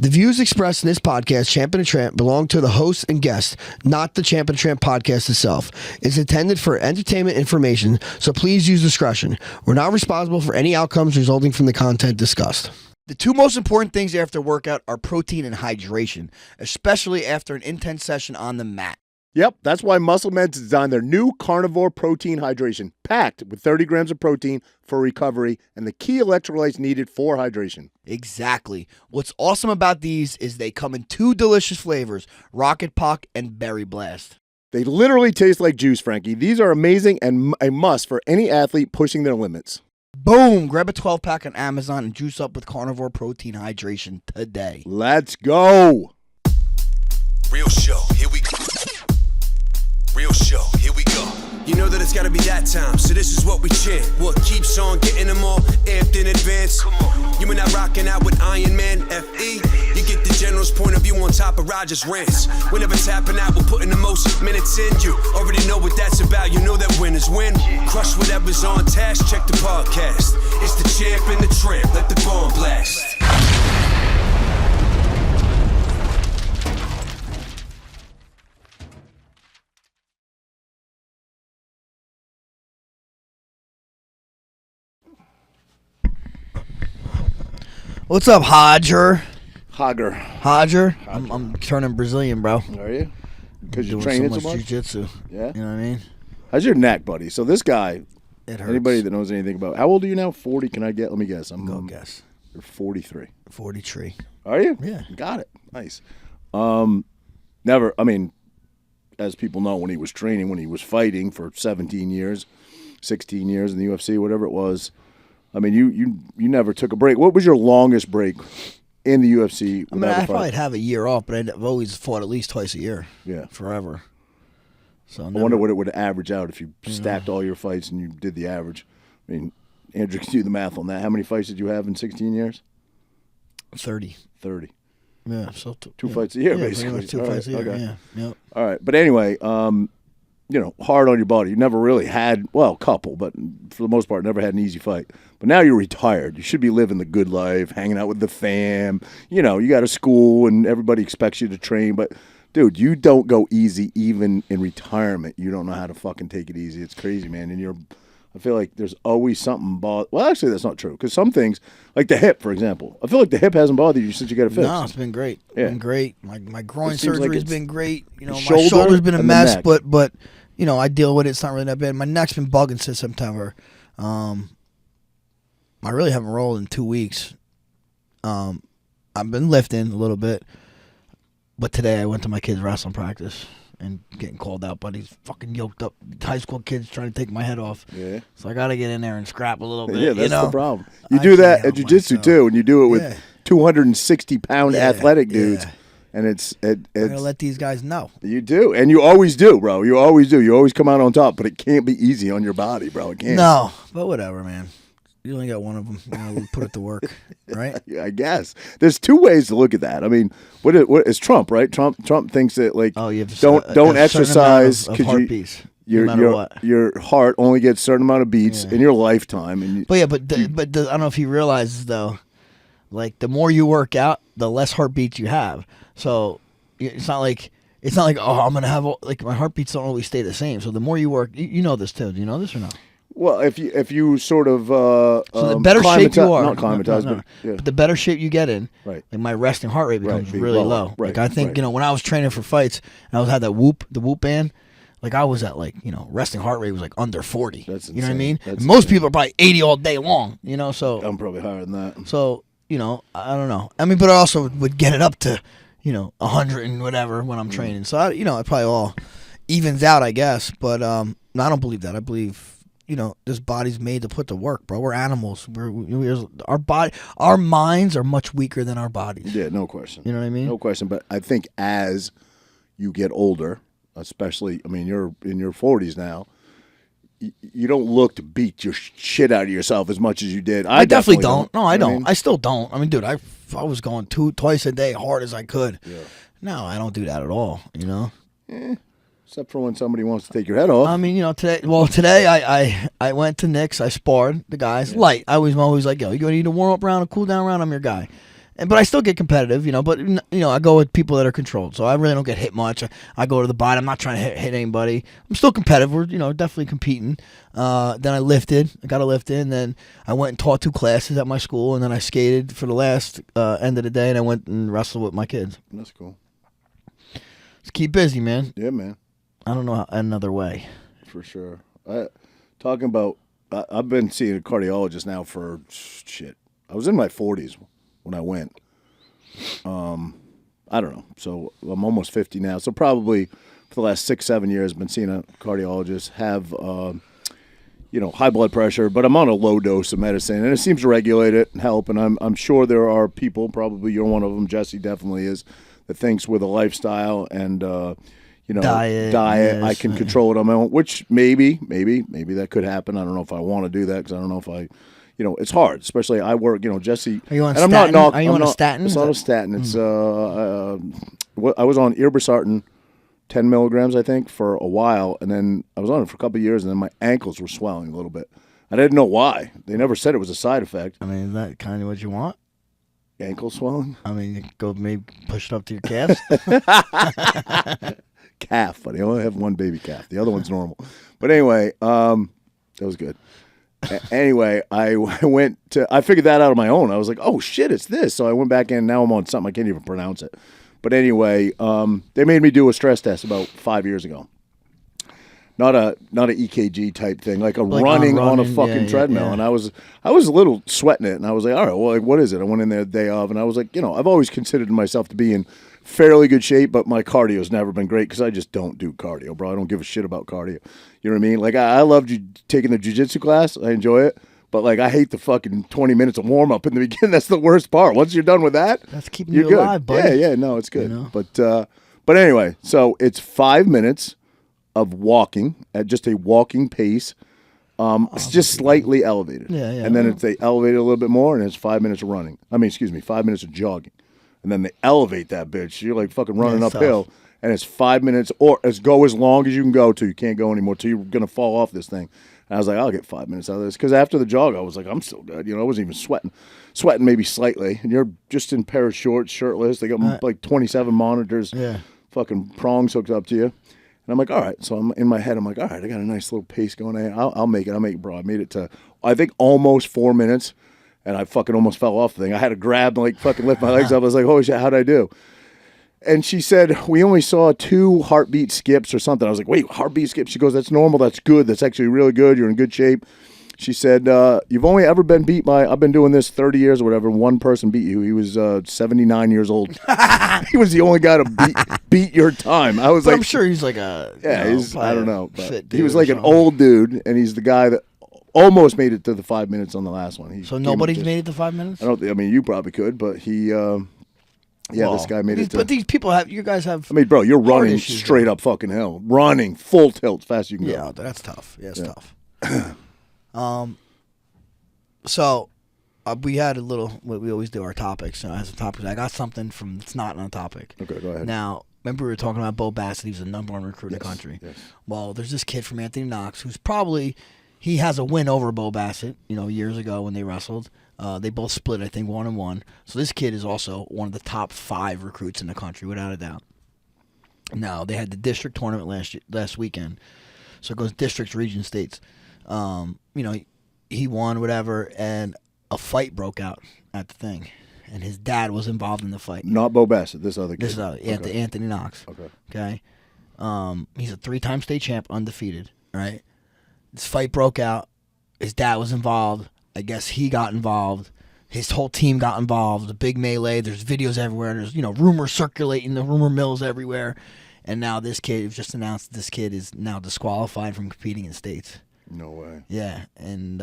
The views expressed in this podcast, Champ and Tramp, belong to the host and guest, not the Champ and Tramp podcast itself. It's intended for entertainment information, so please use discretion. We're not responsible for any outcomes resulting from the content discussed. The two most important things after workout are protein and hydration, especially after an intense session on the mat. Yep, that's why Muscle Meds designed their new Carnivor protein hydration, packed with 30 grams of protein for recovery and the key electrolytes needed for hydration. Exactly. What's awesome about these is they come in two delicious flavors, Rocket Pock and Berry Blast. They literally taste like juice, Frankie. These are amazing and a must for any athlete pushing their limits. Boom! Grab a 12-pack on Amazon and juice up with Carnivor protein hydration today. Let's go! Real show, here we go. Real show, here we go. You know that it's gotta be that time, so this is what we chant. What keeps on getting them all amped in advance? Come on. You and I rocking out with Iron Man, FE. You get the general's point of view on top of Roger's rants. Whenever tapping out, we're putting the most minutes in. You already know what that's about, you know that winners win. Crush whatever's on task, check the podcast. It's the champ and the tramp, let the bomb blast. What's up, Hodger? Hodger. I'm turning Brazilian, bro. Are you? Because you're Doing training so so much much? jiu-jitsu. Yeah? You know what I mean? How's your neck, buddy? So this guy, It hurts. anybody that knows anything about, how old are you now? 40? Can I get? Let me guess. Go guess. You're 43. 43. Are you? Yeah. Got it. Nice. Never, I mean, as people know, when he was training, when he was fighting for 17 years, 16 years in the UFC, whatever it was, I mean, you never took a break. What was your longest break in the UFC? I mean, I probably have a year off, but I've always fought at least twice a year. Yeah. Forever. So I wonder what it would average out if you stacked all your fights and you did the average. I mean, Andrew can do the math on that. How many fights did you have in 16 years? 30. 30. Yeah. So Two fights a year, yeah, basically. Pretty much two fights a year. Okay. Yeah. Yep. All right. But anyway, hard on your body. You never really had, well, a couple, but for the most part, never had an easy fight. But now you're retired. You should be living the good life, hanging out with the fam. You know, you got a school and everybody expects you to train. But, dude, you don't go easy even in retirement. You don't know how to fucking take it easy. It's crazy, man. And I feel like there's always something well, actually, that's not true. Because some things, like the hip, for example. I feel like the hip hasn't bothered you since you got it fixed. No, it's been great. Yeah. Been great. My groin It seems like surgery's it's been great. You know, my shoulder shoulder's been a and the mess, neck. but you know, I deal with it. It's not really that bad. My neck's been bugging since September. I really haven't rolled in 2 weeks. I've been lifting a little bit, but today I went to my kid's wrestling practice and getting called out by these fucking yoked up high school kids trying to take my head off. Yeah. So I got to get in there and scrap a little bit. Yeah, that's the problem. You I do that can't at help jiu-jitsu, myself. too, and you do it with Yeah. 260-pound athletic dudes. Yeah. And it's I gotta let these guys know. you do, and you always do, bro. You always do. You always come out on top, but it can't be easy on your body, bro. It can't. No, but whatever, man. You only got one of them. You know, put it to work, right? I guess there's two ways to look at that. I mean, what is Trump, right? Trump thinks that like Oh, you have to don't exercise because because no matter what. your heart only gets a certain amount of beats in your lifetime, and But I don't know if he realizes though, like the more you work out, the less heartbeats you have. So it's not like oh, I'm gonna have like my heartbeats don't always stay the same. So the more you work, you know this too. Do you know this or not? well, if you sort of So the better shape you are, not climatize, no. but yeah. But the better shape you get in, Right. like my resting heart rate becomes be really lower. low. Right, Like I think right. you know when I was training for fights and had the whoop band, like I was at like resting heart rate was like under 40. That's you know what I insane. mean? That's And most insane. people are probably 80 all day long. You know, so I'm probably higher than that. So, I don't know. I mean, but I also would get it up to, 100 and whatever when I'm training. So, it probably all evens out, I guess. But no, I don't believe that. I believe, this body's made to put to work, bro. We're animals. Our minds are much weaker than our bodies. Yeah, no question. You know what I mean? No question. But I think as you get older, especially, I mean, you're in your 40s now, you don't look to beat your shit out of yourself as much as you did. I definitely don't. No, I You know what don't. I still don't. I mean, dude, I was going twice a day hard as I could. Yeah. No, I don't do that at all, Except for when somebody wants to take your head off. I mean, today I went to Nick's. I sparred the guys light. I was always like, yo, you gonna need a warm up round, a cool down round. I'm your guy, but I still get competitive, But I go with people that are controlled, so I really don't get hit much. I go to the bottom. I'm not trying to hit anybody. I'm still competitive. We're definitely competing. Then I lifted. I got to lift in. Then I went and taught 2 classes at my school, and then I skated for the last end of the day, and I went and wrestled with my kids. That's cool. Just keep busy, man. Yeah, man. I don't know another way. For sure. Talking about, I've been seeing a cardiologist now for shit. I was in my 40s when I went. I don't know. So I'm almost 50 now. So probably for the last 6-7 years, I've been seeing a cardiologist. Have high blood pressure, but I'm on a low dose of medicine, and it seems to regulate it and help. And I'm sure there are people, probably you're one of them, Jesse definitely is, that thinks with a lifestyle and diet, I can control it on my own. Which maybe that could happen. I don't know if I want to do that because I don't know if I. It's hard, especially I work. Jesse. Are you on and statin? Are you on a statin? It's not a statin. It's I was on irbesartan, 10 milligrams, I think, for a while, and then I was on it for a couple of years, and then my ankles were swelling a little bit. I didn't know why. They never said it was a side effect. I mean, is that kind of what you want? Ankle swelling? I mean, go maybe push it up to your calves. Calf, but I only have one baby calf. The other one's normal. But anyway, that was good. Anyway, I figured that out on my own. I was like, oh shit, it's this. So I went back in. Now I'm on something I can't even pronounce it. But anyway, they made me do a stress test about 5 years ago. Not a EKG type thing, like running on a fucking treadmill. Yeah. And I was a little sweating it, and I was like, all right, well, like, what is it? I went in there the day of, and I was like, I've always considered myself to be in fairly good shape, but my cardio's never been great because I just don't do cardio, bro. I don't give a shit about cardio. You know what I mean? Like, I loved taking the jiu-jitsu class. I enjoy it. But, like, I hate the fucking 20 minutes of warm-up in the beginning. That's the worst part. Once you're done with that, that's keeping you alive, buddy. Yeah, no, it's good. But anyway, so it's 5 minutes of walking at just a walking pace. It's just slightly elevated. Yeah. And then they elevate it a little bit more, and it's 5 minutes of running. 5 minutes of jogging. And then they elevate that bitch. You're like fucking running uphill. Tough. And it's 5 minutes, or go as long as you can go till you can't go anymore, till you're going to fall off this thing. And I was like, I'll get 5 minutes out of this. Because after the jog, I was like, I'm still good. I wasn't even sweating. Sweating maybe slightly. And you're just in a pair of shorts, shirtless. They got like 27 monitors, fucking prongs hooked up to you. And I'm like, all right. So I'm in my head, I'm like, all right, I got a nice little pace going. I'll make it. Bro, I made it to, I think, almost 4 minutes. And I fucking almost fell off the thing. I had to grab and fucking lift my legs up. I was like, holy shit, how'd I do? And she said, we only saw 2 heartbeat skips or something. I was like, wait, heartbeat skips? She goes, that's normal. That's good. That's actually really good. You're in good shape. She said, you've only ever been beat by, I've been doing this 30 years or whatever. One person beat you. He was 79 years old. He was the only guy to beat your time. I was I'm sure he's like a, I don't know. But he was like an old dude, and he's the guy that almost made it to the 5 minutes on the last one. So nobody's made it to 5 minutes? You probably could, but he, this guy made it to. But these people you guys have. Bro, you're running straight up fucking hill. Running full tilt, fast as you can go. Yeah, that's tough. Yeah, it's tough. So, we had a little, we always do our topics. As a topic, I got something from, it's not on a topic. Okay, go ahead. Now, remember we were talking about Bo Bassett. He was the #1 recruit in the country. Yes. Well, there's this kid from Anthony Knox who's probably, he has a win over Bo Bassett, years ago when they wrestled. They both split, I think, 1-1. So this kid is also one of the top 5 recruits in the country, without a doubt. Now, they had the district tournament last weekend. So it goes districts, region, states. He won, whatever, and a fight broke out at the thing. And his dad was involved in the fight. Not Bo Bassett, this other kid. This is Anthony Knox. Okay. He's a 3-time state champ, undefeated, right? This fight broke out. His dad was involved. I guess he got involved. His whole team got involved. A big melee. There's videos everywhere. There's, rumors circulating. The rumor mills everywhere. And now this kid, just announced this kid is now disqualified from competing in states. No way. Yeah, and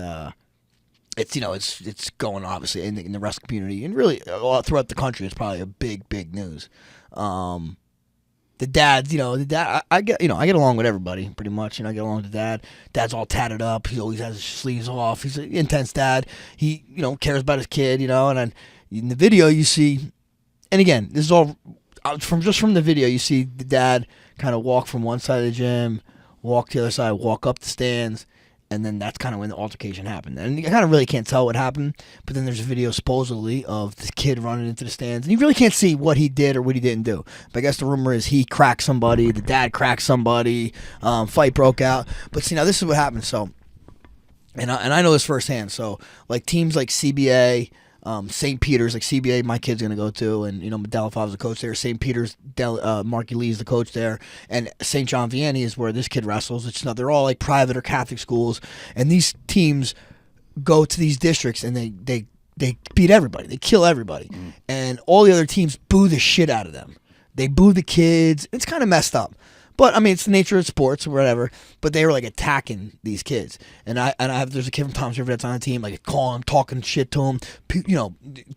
it's it's going obviously in the wrestling community and really all throughout the country. It's probably a big news. The dad's, I get along with everybody pretty much. I get along with the dad. Dad's all tatted up. He always has his sleeves off. He's an intense dad. He cares about his kid. And then in the video you see, and again this is all from the video. You see the dad kind of walk from one side of the gym, walk to the other side, walk up the stands. And then that's kind of when the altercation happened. And you kind of really can't tell what happened. But then there's a video supposedly of the kid running into the stands. And you really can't see what he did or what he didn't do. But I guess the rumor is he cracked somebody. The dad cracked somebody. Fight broke out. But see, now this is what happened. So, and I know this firsthand. So, like teams like CBA, St. Peter's, like CBA, my kid's going to go to, and, Delapha's the coach there. St. Peter's, Marky Lee's the coach there. And St. John Vianney is where this kid wrestles. They're all like private or Catholic schools. And these teams go to these districts and they beat everybody. They kill everybody. And all the other teams boo the shit out of them. They boo the kids. It's kind of messed up. But I mean, it's the nature of sports or whatever. But they were like attacking these kids, and there's a kid from Tom's River that's on the team, like calling, talking shit to him,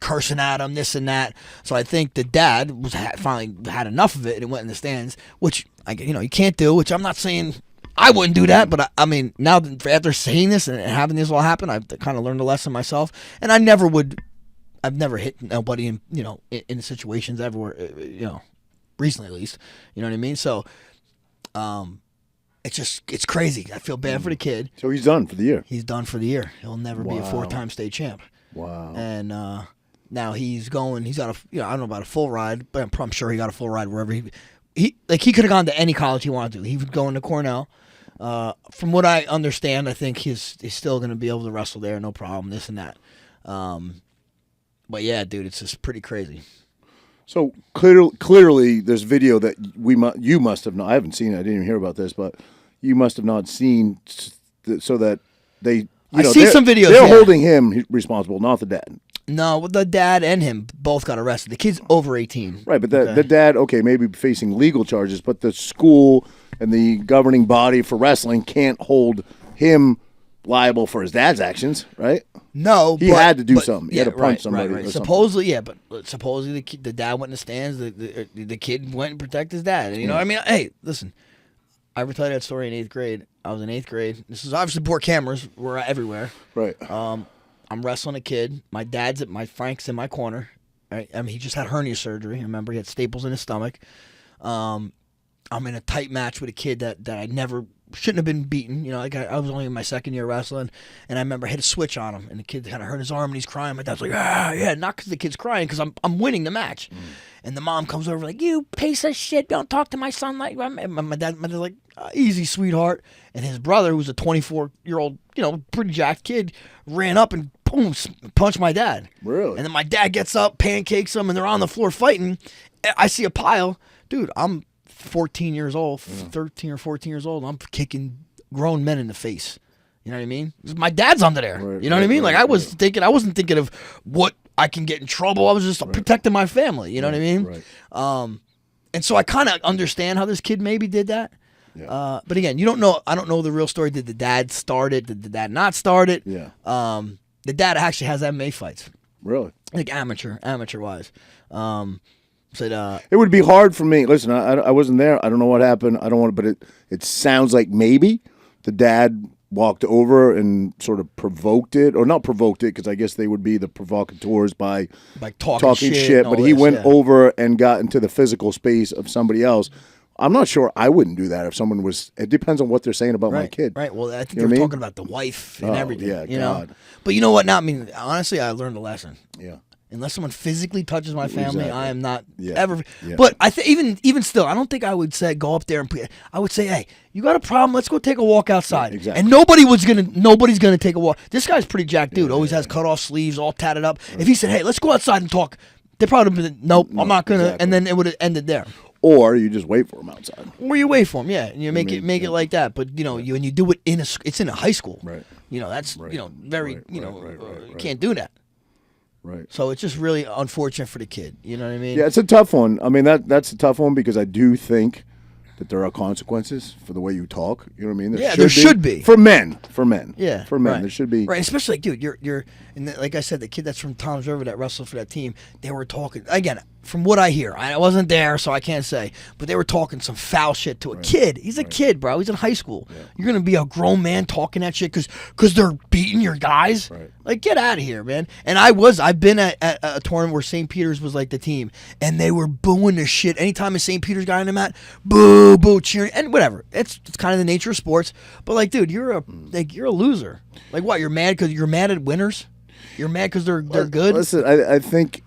cursing at him, this and that. So I think the dad finally had enough of it and went in the stands, which you can't do. Which I'm not saying I wouldn't do that, but I mean now after saying this and having this all happen, I've kind of learned a lesson myself, and I've never hit nobody in situations everywhere, recently at least. You know what I mean? So. It's crazy. I feel bad for the kid. So he's done for the year. He's done for the year. He'll never be a 4-time state champ. Wow. And now he's got I don't know about a full ride, but I'm sure he got a full ride wherever he could have gone to any college he wanted to. He would go into Cornell. From what I understand, I think he's still going to be able to wrestle there, no problem, this and that. But yeah, dude, it's just pretty crazy. So clearly, there's video that you must have not. I haven't seen it. I didn't even hear about this, but you must have not seen, so that they. I see some videos. They're holding him responsible, not the dad. No, the dad and him both got arrested. The kid's over 18. Right, but the dad, maybe facing legal charges, but the school and the governing body for wrestling can't hold him liable for his dad's actions, right? No, he had to do something. He had to punch somebody. Right. Supposedly, but supposedly the dad went in the stands. The kid went and protected his dad. And, I mean, hey, listen, I ever tell you that story in 8th grade. I was in 8th grade. This is obviously before cameras were everywhere. Right. I'm wrestling a kid. My Frank's in my corner. Right. I mean, he just had hernia surgery. Remember, he had staples in his stomach. I'm in a tight match with a kid that I never. Shouldn't have been beaten, I was only in my second year wrestling, and I remember I hit a switch on him, and the kid kind of hurt his arm, and he's crying. My dad's like, yeah, not because the kid's crying, because I'm winning the match. And the mom comes over like, you piece of shit, don't talk to my son like that. My dad's like, easy, sweetheart. And his brother, who's a 24-year-old, pretty jacked kid, ran up and boom, punched my dad. Really? And then my dad gets up, pancakes him, and they're on the floor fighting. I see a pile. Dude, I'm 14 years old, 13 or 14 years old, I'm kicking grown men in the face. You know what I mean? My dad's under there. Right, you know what I mean? Like I wasn't thinking of what I can get in trouble. I was just protecting my family. You know what I mean? Right. And so I kind of understand how this kid maybe did that. Yeah. But again, you don't know. I don't know the real story. Did the dad start it? Did the dad not start it? Yeah. The dad actually has MMA fights. Really? Like amateur wise. It would be hard for me. Listen, I wasn't there. I don't know what happened. I don't want to, but it sounds like maybe the dad walked over and sort of provoked it, or not provoked it, because I guess they would be the provocateurs by like talking shit. But he went over and got into the physical space of somebody else. I'm not sure I wouldn't do that if someone was. It depends on what they're saying about my kid. Right. Well, I think they're talking about the wife and everything. Yeah, you God. know. But you know what? Now, I mean, honestly, I learned a lesson. Yeah. Unless someone physically touches my family, I am not ever. Yeah. But I even still, I don't think I would say go up there and. I would say, hey, you got a problem? Let's go take a walk outside. Yeah, exactly. And nobody's gonna take a walk. This guy's a pretty jacked dude. Always has cut off sleeves, all tatted up. Right. If he said, hey, let's go outside and talk, they probably would have been, nope, I'm not gonna. Exactly. And then it would have ended there. Or you just wait for him outside. Or you wait for him, yeah, and you make it like that. But you know, when you do it it's in a high school, right? You know, that's very right. can't do that. Right. So it's just really unfortunate for the kid. You know what I mean? Yeah, it's a tough one. I mean, that's a tough one because I do think that there are consequences for the way you talk. You know what I mean? There should be. For men. Yeah. For men. Right. There should be. Right. Especially, like, dude, you're like I said, the kid that's from Tom's River that wrestled for that team, they were talking. Again, from what I hear, I wasn't there, so I can't say, but they were talking some foul shit to a kid. He's a kid, bro. He's in high school. Yeah. You're going to be a grown man talking that shit because they're beating your guys? Right. Like, get out of here, man. And I've been at a tournament where St. Peter's was like the team, and they were booing the shit. Anytime a St. Peter's guy on the mat, boo, boo, cheering, and whatever. It's kind of the nature of sports. But, like, dude, you're a loser. Like, what, you're mad because you're mad at winners? You're mad because they're good? Listen, I think,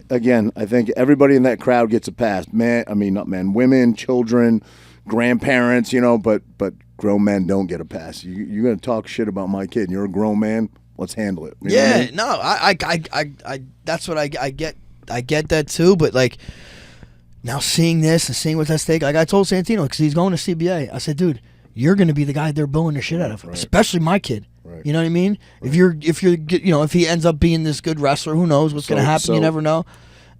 again, everybody in that crowd gets a pass. Women, children, grandparents, but grown men don't get a pass. You're going to talk shit about my kid, and you're a grown man, let's handle it. You know what I mean? No, I that's what I get. I get that too, but, like, now seeing this and seeing what's at stake, like I told Santino, because he's going to CBA, I said, dude, you're going to be the guy they're booing the shit out of, especially my kid. Right. You know what I mean? Right. If he ends up being this good wrestler, who knows what's going to happen? You never know.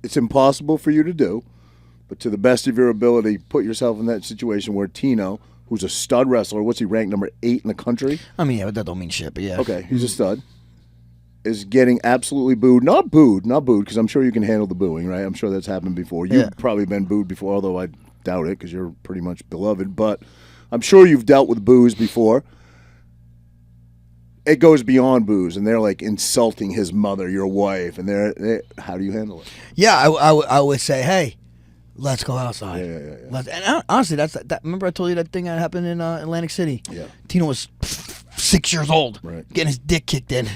It's impossible for you to do, but to the best of your ability, put yourself in that situation where Tino, who's a stud wrestler, what's he ranked number 8 in the country? I mean, yeah, but that don't mean shit. But yeah, okay, he's a stud. Is getting absolutely booed, not booed, because I'm sure you can handle the booing, right? I'm sure that's happened before. You've probably been booed before, although I doubt it because you're pretty much beloved. But I'm sure you've dealt with boos before. It goes beyond booze, and they're like insulting his mother, your wife, and they're how do you handle it? Yeah, I would say, hey, let's go outside. Yeah. And honestly, that. Remember I told you that thing that happened in Atlantic City? Yeah. Tino was 6 years old, getting his dick kicked in,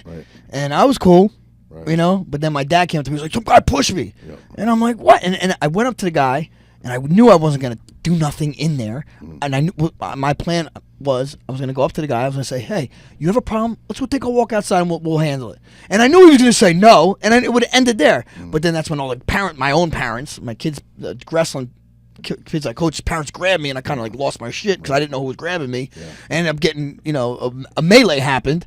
and I was cool, But then my dad came up to me, he was like, some guy pushed me, and I'm like, what? And I went up to the guy, and I knew I wasn't gonna do nothing in there, and I knew my plan was I was going to go up to the guy. I was going to say, hey, you have a problem? Let's go take a walk outside and we'll handle it. And I knew he was going to say no, and it would have ended there. But then that's when all my own parents, my kids, wrestling kids I coach's parents grabbed me, and I kind of like lost my shit because I didn't know who was grabbing me. Yeah. I ended up getting, a melee happened.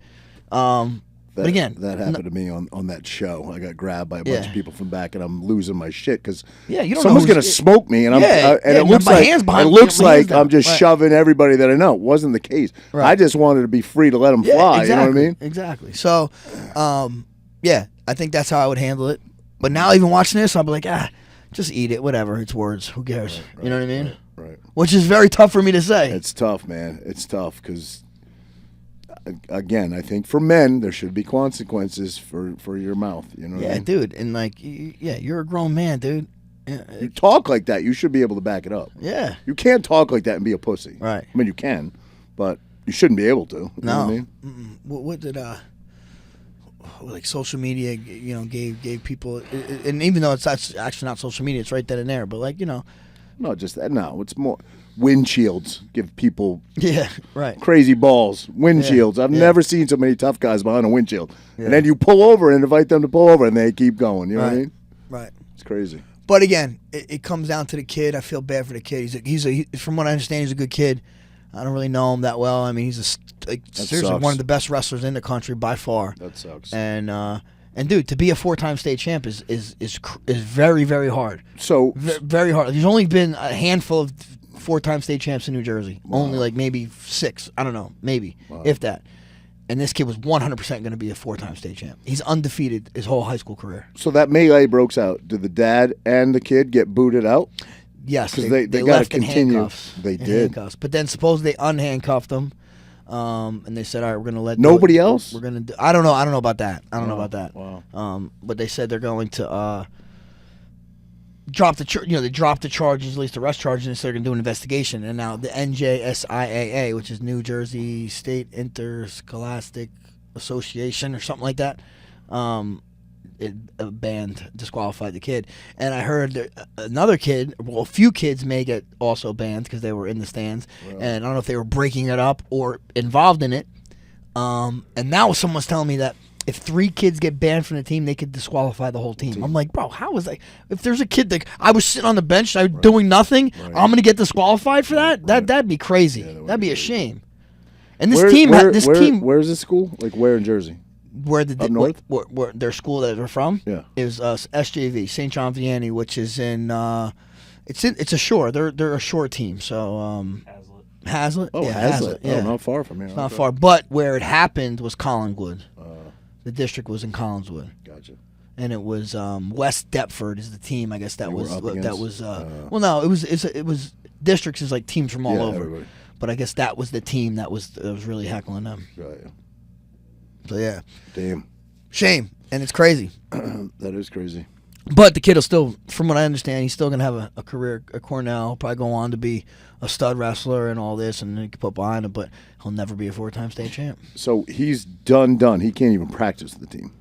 But again, that happened to me on that show. I got grabbed by a bunch of people from back, and I'm losing my shit because someone's going to smoke me, and it looks like I'm just shoving everybody that I know. It wasn't the case. Right. I just wanted to be free to let them fly. Exactly, you know what I mean? Exactly. So, I think that's how I would handle it. But now, even watching this, I'll be like, just eat it. Whatever. It's words. Who cares? Right, you know what I mean? Right. Which is very tough for me to say. It's tough, man. It's tough because. Again, I think for men there should be consequences for your mouth. You know? Yeah, dude, and like, you're a grown man, dude. Yeah. You talk like that, you should be able to back it up. Yeah, you can't talk like that and be a pussy. Right. I mean, you can, but you shouldn't be able to. You know what I mean? What did like social media, gave people, and even though it's actually not social media, it's right then and there. But like, no, just that. No, it's more. Windshields give people crazy balls. Windshields. I've never seen so many tough guys behind a windshield. Yeah. And then you pull over and invite them to pull over, and they keep going. You know what I mean? Right. It's crazy. But again, it comes down to the kid. I feel bad for the kid. He's from what I understand, he's a good kid. I don't really know him that well. I mean, he's seriously one of the best wrestlers in the country by far. That sucks. And dude, to be a 4-time state champ is very, very hard. So very hard. There's only been a handful of 4-time state champs in New Jersey. Wow. Only like maybe 6. I don't know. Maybe. Wow. If that. And this kid was 100% going to be a 4-time state champ. He's undefeated his whole high school career. So that melee broke out. Did the dad and the kid get booted out? Yes. Because they got to left continue. In handcuffs. They did. Handcuffs. But then supposedly they unhandcuffed them. And they said, all right, we're going to let... Nobody else? We're going to... I don't know. I don't know about that. Wow. But they said they're going to... drop the charges, at least the arrest charges, and so they're going to do an investigation. And now the NJSIAA, which is New Jersey State Interscholastic Association or something like that, it disqualified the kid. And I heard that another kid, a few kids may get also banned because they were in the stands. Really? And I don't know if they were breaking it up or involved in it. And now someone's telling me that if 3 kids get banned from the team, they could disqualify the whole team. I'm like, bro, how is that? If there's a kid that I was sitting on the bench, I was doing nothing, I'm going to get disqualified for that? That'd be crazy. That'd be a shame. And this team, where's this school? Like where in Jersey? Up north? Where their school that they're from? Yeah, is SJV, St. John Vianney, which is in it's a shore. They're a shore team. So Hazlitt. Oh, yeah, Hazlitt. Yeah. Oh, not far from here. It's not far, but where it happened was Collinwood. The district was in Collinswood. Gotcha. and it was West Deptford is the team. I guess that They were was up that against, was. Well, no, it was districts is like teams from all Yeah, over. everybody. But I guess that was the team that was really heckling them. Right. So yeah, Damn. shame, and it's crazy. That is crazy. But the kid will still, from what I understand, he's still gonna have a career at Cornell. Probably go on to be a stud wrestler and all this, and then you can put behind him. But he'll never be a 4-time state champ. So he's done. He can't even practice the team.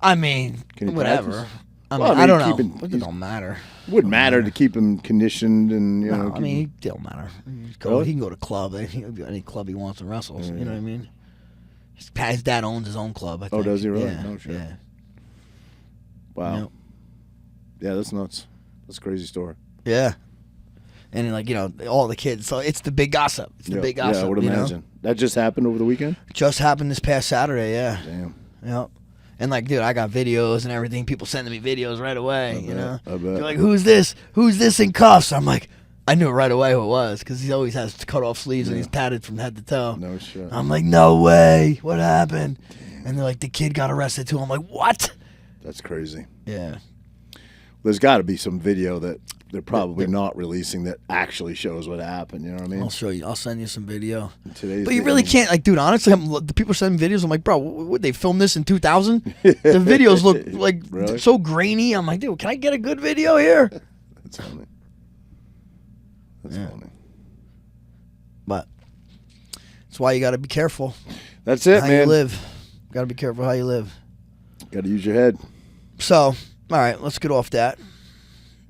I mean, Can he whatever. practice? I Well, mean, I I mean, don't keeping- know. It he's- don't matter. Wouldn't matter to keep him conditioned and you know. No, I keep mean, him- it don't matter. Really? He can go to club. He can go to any club he wants and wrestle. You know what I mean? His dad owns his own club. I think. Oh, does he really? Yeah. No shit. Yeah. wow. Yep. Yeah, that's nuts. That's a crazy story. Yeah. And then, like, all the kids. So it's the big gossip. It's the Yeah, big gossip. Yeah, I would imagine. That just happened over the weekend. Just happened this past Saturday. Yeah. Damn. Yep. And like, dude, I got videos and everything. People sending me videos right away. You know, I bet. they're like, "Who's this? Who's this in cuffs?" I'm like, I knew right away who it was because he always has cut off sleeves and he's tatted from head to toe. No shit. I'm like, no way. What happened? And they're like, the kid got arrested too. I'm like, what? That's crazy. Yeah. There's got to be some video that they're probably not releasing that actually shows what happened. You know what I mean? I'll show you. I'll send you some video. Today's But you the- really can't, like, dude, honestly, the people sending videos, I'm like, bro, would they film this in 2000? The videos look like Really? so grainy. I'm like, dude, can I get a good video here? That's funny. That's funny. But that's why you got to be careful That's it, how man. you live. Got to be careful how you live. Got to use your head. So, all right, let's get off that.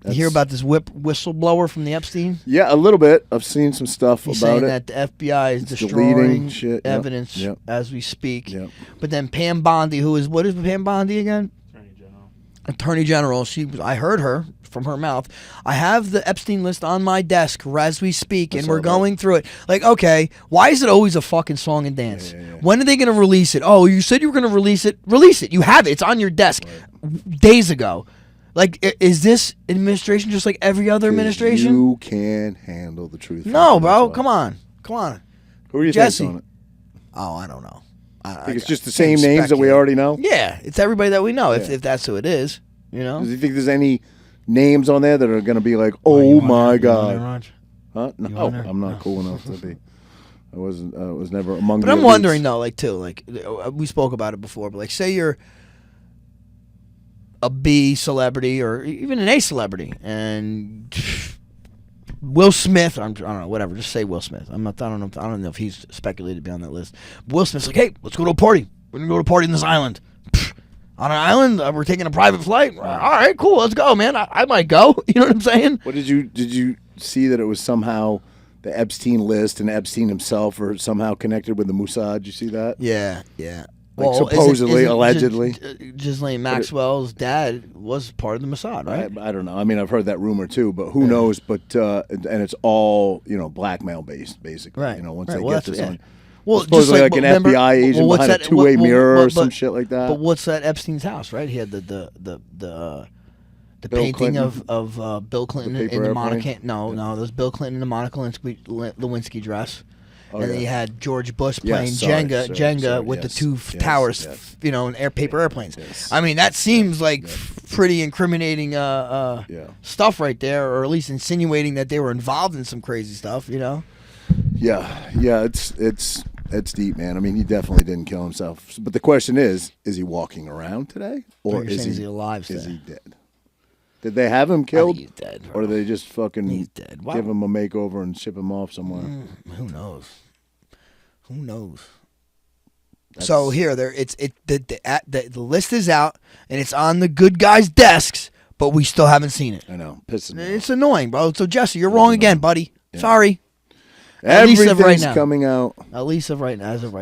You hear about this whistleblower from the Epstein? Yeah, a little bit. I've seen some stuff He's about saying it. that the FBI is It's destroying deleting shit. Yep, evidence yep. as we speak. Yep. But then Pam Bondi, what is Pam Bondi again? Attorney General. I heard her from her mouth. I have the Epstein list on my desk as we speak, and saw we're that. going through it. Like, okay, why is it always a fucking song and dance? Yeah. When are they going to release it? Oh, you said you were going to release it. Release it. You have it. It's on your desk days ago. Like, is this administration just like every other administration? You can't handle the truth. No, bro. That's why. Come on. Come on. Who are you Jesse. thinking on it? Oh, I don't know. I think it's just the same names that we already know. Yeah, it's everybody that we know. Yeah. If that's who it is, you know. Do you think there's any names on there that are going to be like, oh my god? Huh? No, on there? I'm not No. cool enough to be. I wasn't. Was never among. But the I'm elites. wondering though, like too, like we spoke about it before, but like say you're a B celebrity or even an A celebrity, and Will Smith, I don't know, whatever, just say Will Smith. I don't know if he's speculated to be on that list. Will Smith's like, hey, let's go to a party. We're gonna go to a party in this island. On an island, we're taking a private flight. All right, cool, let's go, man. I might go. You know what I'm saying? What did you see that it was somehow the Epstein list and Epstein himself are somehow connected with the Mossad? Did you see that? Yeah, yeah. Like supposedly, allegedly. Ghislaine Maxwell's dad was part of the Mossad, right? I don't know. I mean, I've heard that rumor too, but who knows? But and it's all blackmail based, basically. Right. Once Right. they Well, get to that's- someone. Well, Supposedly just like an remember- FBI agent what's behind a that- two-way mirror or but- some shit like that. But what's that Epstein's house, right? He had the Bill painting Clinton? of Bill Clinton The in paper the airplane? Monica. No, there was Bill Clinton in the Monica Lewinsky dress. Oh, and then yeah. you had George Bush Yeah, playing sorry, Jenga sorry, with yes, the two yes, towers, yes. and paper airplanes. Yes. I mean, that seems like pretty incriminating stuff right there, or at least insinuating that they were involved in some crazy stuff, Yeah, it's deep, man. I mean, he definitely didn't kill himself. But the question is he walking around today, or You're is saying he alive Is today? he dead? Did they have him killed, he's dead, bro. or did they just fucking He's dead. Wow. give him a makeover and ship him off somewhere? Who knows? Who knows? So here, the list is out and it's on the good guys' desks, but we still haven't seen it. I know, pissing me off. It's annoying, bro. So Jesse, you're wrong again, buddy. Sorry. Everything's right now. coming out. At least as of right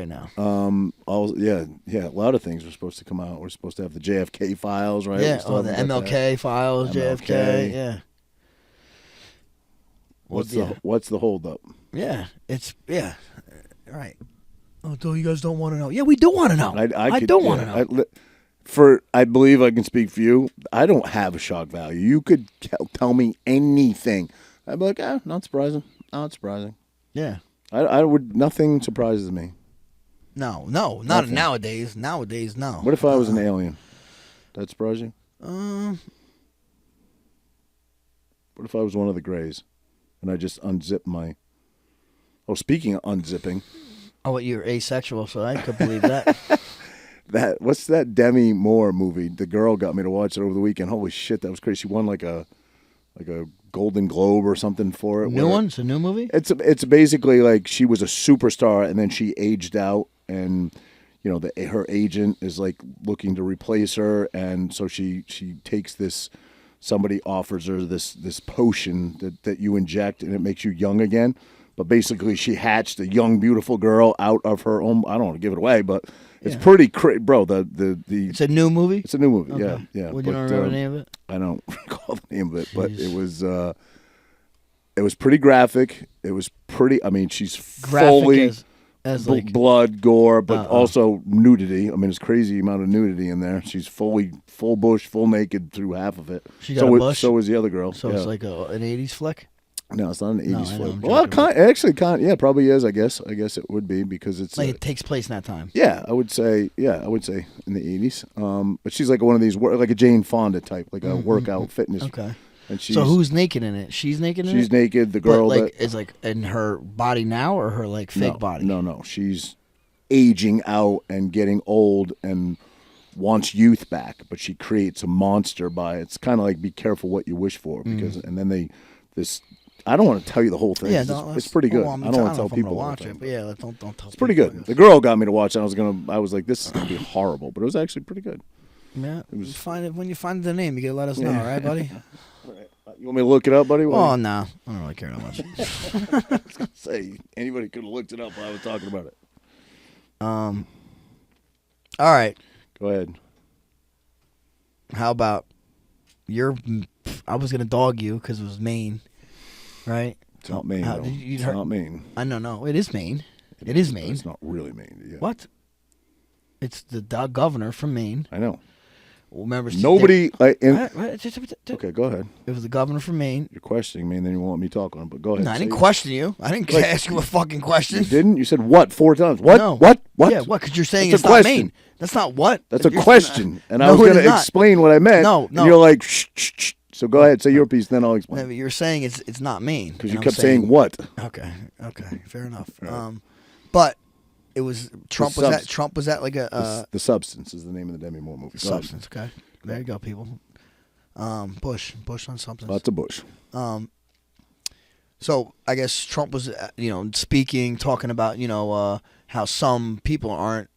now. A lot of things were supposed to come out. We're supposed to have the JFK files, right? Yeah, We still the haven't got MLK that. files, MLK. JFK. Yeah. What's the holdup? Yeah, right. Oh, so you guys don't want to know? Yeah, we do want to know. I don't want to know. I believe I can speak for you. I don't have a shock value. You could tell me anything. I'd be like, not surprising. Not surprising. Yeah. I would. Nothing surprises me. No, not Nothing. nowadays. Nowadays, no. What if I was an alien? That surprise you? What if I was one of the Greys and I just unzipped my... Oh, speaking of unzipping... Oh, you're asexual, so I could believe that. What's that Demi Moore movie? The girl got me to watch it over the weekend. Holy shit, that was crazy. She won like a Golden Globe or something for it. New one? It's a new movie? It's basically like she was a superstar and then she aged out, and you know her agent is like looking to replace her, and so she takes this. Somebody offers her this potion that you inject and it makes you young again. But basically, she hatched a young, beautiful girl out of her own. I don't want to give it away, but it's pretty crazy, bro. It's a new movie. It's a new movie. Okay. Yeah. Would you don't remember the name of it? I don't recall the name of it, but it was pretty graphic. It was pretty. I mean, she's fully as like blood, gore, but also nudity. I mean, it's crazy amount of nudity in there. She's full bush, full naked through half of it. She got a bush? So is the other girl. So it's like an 80s flick? No, it's not an 80s flick. Well, Yeah, probably is. I guess it would be because it's like it takes place in that time. Yeah, I would say in the 80s. But she's like one of these like a Jane Fonda type, like a workout fitness. Okay. And so who's naked in it? She's naked in it? She's naked. The girl but is like in her body now or her like fake body? No. She's aging out and getting old and wants youth back, but she creates a monster by it. It's kind of like be careful what you wish for because and then I don't want to tell you the whole thing. Yeah, it's pretty good. Well, I don't want to tell people. Watch it, but yeah, don't tell. It's pretty good. The girl got me to watch it. I was like, this is gonna be horrible, but it was actually pretty good. Yeah, when you find the name, you gotta let us know, all right, buddy? All right. You want me to look it up, buddy? Oh no, I don't really care that much. I was gonna say anybody could have looked it up while I was talking about it. All right. Go ahead. How about I was gonna dog you because it was Maine. Right? It's not Maine, though. It's not Maine. I know, no. It is Maine. It is Maine. It's not really Maine. Yeah. What? It's the governor from Maine. I know. Remember, nobody... Okay, go ahead. It was the governor from Maine. You're questioning me, and then you want me to talk on it, but go ahead. No, I didn't question you. I didn't ask you a fucking question. You didn't? You said what 4 times? What? No. What? Yeah, what? Because you're saying That's it's not Maine. That's not what? That's a question. And I was going to explain what I meant. No. And you're like, shh. So go ahead, say your piece, then I'll explain. No, but you're saying it's not Maine. Because you kept saying what? Okay, fair enough. Right. But it was Trump. Was that like a The Substance is the name of the Demi Moore movie. Substance. Okay, there you go, people. Bush on Substance. Lots of Bush. So I guess Trump was speaking, talking about how some people aren't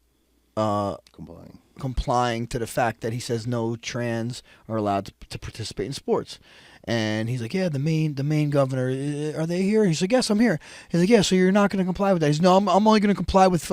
complying to the fact that he says no trans are allowed to participate in sports. And he's like, yeah, the Maine governor, are they here? He's like, yes, I'm here. He's like, yeah, so you're not going to comply with that? He's no, I'm only going to comply with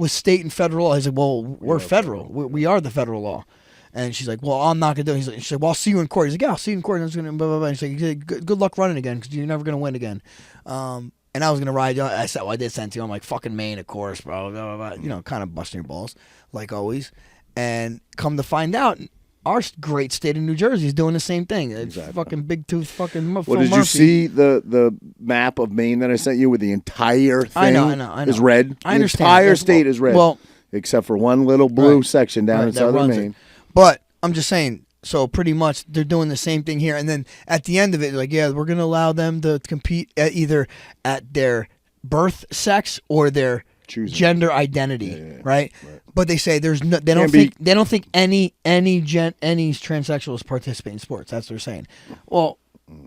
state and federal law. He's like, well, we're federal. We are the federal law. And she's like, well, I'm not going to do it. She's like, well, I'll see you in court. He's like, yeah, I'll see you in court. And I was going to blah, blah, blah. He's like, good luck running again because you're never going to win again. And I was going to ride. I said, well, I did send to you. I'm like, fucking Maine, of course, bro. Blah, blah, blah. Kind of busting your balls, like always. And come to find out, our great state of New Jersey is doing the same thing. Exactly. Fucking big tooth fucking Well, did you see the map of Maine that I sent you with the entire thing? I know. Is red. I understand. The entire state is red. Well, except for one little blue section down in southern Maine. But I'm just saying, so pretty much they're doing the same thing here. And then at the end of it, like, yeah, we're going to allow them to compete either at their birth sex or their gender identity, right? But they say they don't think any transsexuals participate in sports. That's what they're saying. Well,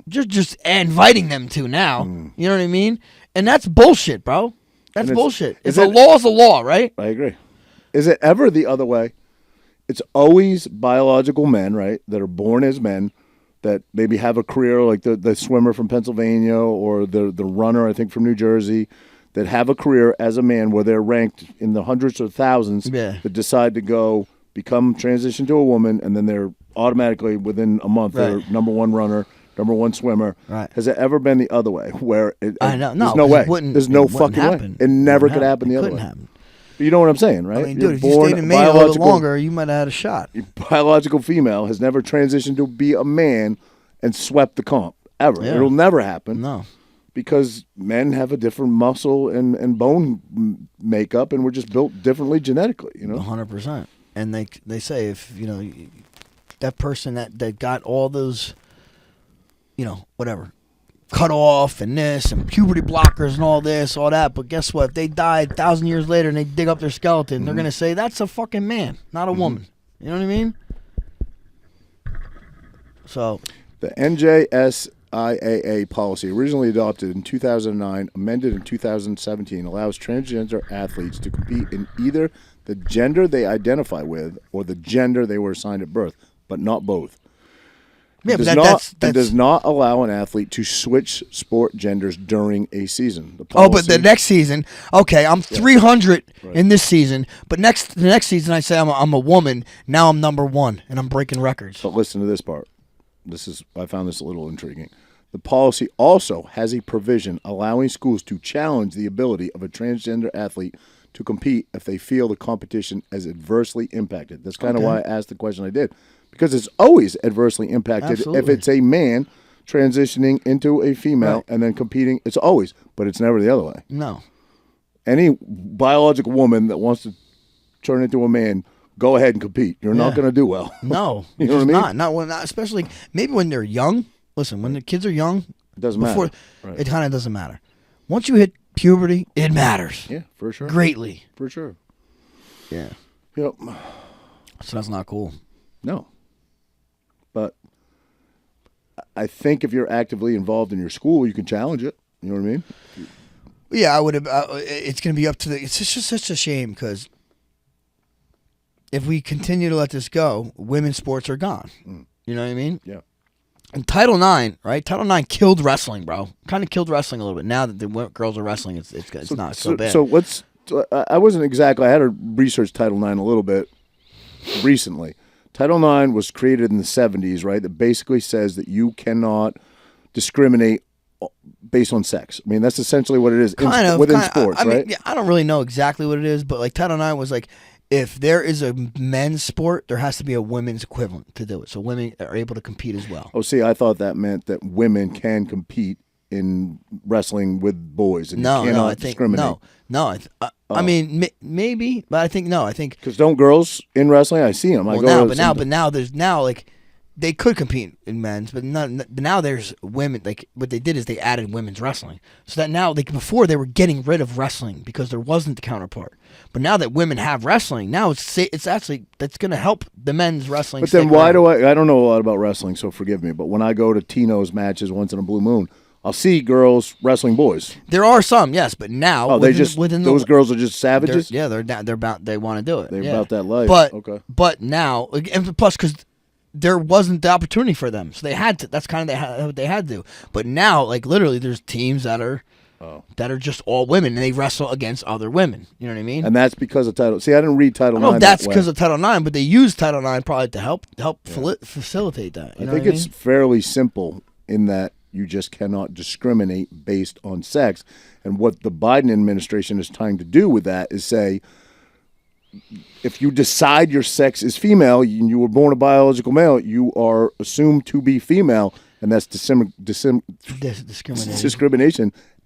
just inviting them to now. You know what I mean? And that's bullshit, bro. That's bullshit. If the law is the law, right? I agree. Is it ever the other way? It's always biological men, right, that are born as men that maybe have a career like the swimmer from Pennsylvania or the runner, I think, from New Jersey, that have a career as a man where they're ranked in the hundreds or thousands that decide to transition to a woman, and then they're automatically, within a month, they're number one runner, number one swimmer. Right. Has it ever been the other way where I know, there's no way. There's no fucking happen. way. It never could happen the other way. Happen. But you know what I'm saying, right? I mean, dude, if you stayed in Maine a little bit longer, you might have had a shot. Your biological female has never transitioned to be a man and swept the comp, ever. Yeah. It'll never happen. No. Because men have a different muscle and bone makeup, and we're just built differently genetically, 100%. And they say if that person that got all those, whatever, cut off and this and puberty blockers and all this, all that. But guess what? If they died 1,000 years later and they dig up their skeleton, they're gonna say that's a fucking man, not a woman. You know what I mean? So the NJSIAA policy, originally adopted in 2009, amended in 2017, allows transgender athletes to compete in either the gender they identify with or the gender they were assigned at birth, but not both. yeah, but It does not allow an athlete to switch sport genders during a season. The Oh, but the policy- next season, okay, I'm 300 in this season, but the next season I say I'm a woman. Now I'm number 1, and I'm breaking records. But listen to this part. I found this a little intriguing. The policy also has a provision allowing schools to challenge the ability of a transgender athlete to compete if they feel the competition is adversely impacted. That's kind of why I asked the question I did, because it's always adversely impacted Absolutely. if it's a man transitioning into a female and then competing. It's always, but it's never the other way. No. Any biological woman that wants to turn into a man, go ahead and compete. You're not going to do well. No, You know what I mean? Not especially maybe when they're young. Listen, when the kids are young, It doesn't matter. Right. it kind of doesn't matter. Once you hit puberty, it matters Yeah, for sure. greatly. For sure. Yeah. Yep. So that's not cool. No. But I think if you're actively involved in your school, you can challenge it. You know what I mean? Yeah, I would have. It's going to be up to the. It's just such a shame because if we continue to let this go, women's sports are gone. You know what I mean? Yeah. And Title IX, right? Title IX killed wrestling, bro. Kind of killed wrestling a little bit. Now that the girls are wrestling, it's not so bad. So let's. I wasn't exactly. I had to research Title IX a little bit recently. Title IX was created in the 70s, right? That basically says that you cannot discriminate based on sex. I mean, that's essentially what it is within sports, I right? mean, yeah, I don't really know exactly what it is, but like Title IX was like, if there is a men's sport, there has to be a women's equivalent to do it. So women are able to compete as well. Oh, see, I thought that meant that women can compete in wrestling with boys, and you cannot discriminate. I mean, maybe, but I think no. I think Because don't girls in wrestling? I see them. now there's like they could compete in men's, but now there's women. Like what they did is they added women's wrestling, so that now like before they were getting rid of wrestling because there wasn't the counterpart. But now that women have wrestling, now it's actually that's going to help the men's wrestling. But then why do I don't know a lot about wrestling, so forgive me. But when I go to Tino's matches once in a blue moon, I'll see girls wrestling boys. There are some, yes, but now those girls are just savages. They're about they want to do it. They're yeah. about that life. But okay. But now, and plus because there wasn't the opportunity for them, so they had to. That's kind of what they had to do. But now, like literally, there's teams that are just all women, and they wrestle against other women. You know what I mean? And that's because of Title. See, I didn't read Title I don't know IX. if that's because of Title IX, but they use Title IX probably to help facilitate that. You know I think what it's fairly simple in that you just cannot discriminate based on sex. And what the Biden administration is trying to do with that is say, if you decide your sex is female and you were born a biological male, you are assumed to be female, and that's discrimination,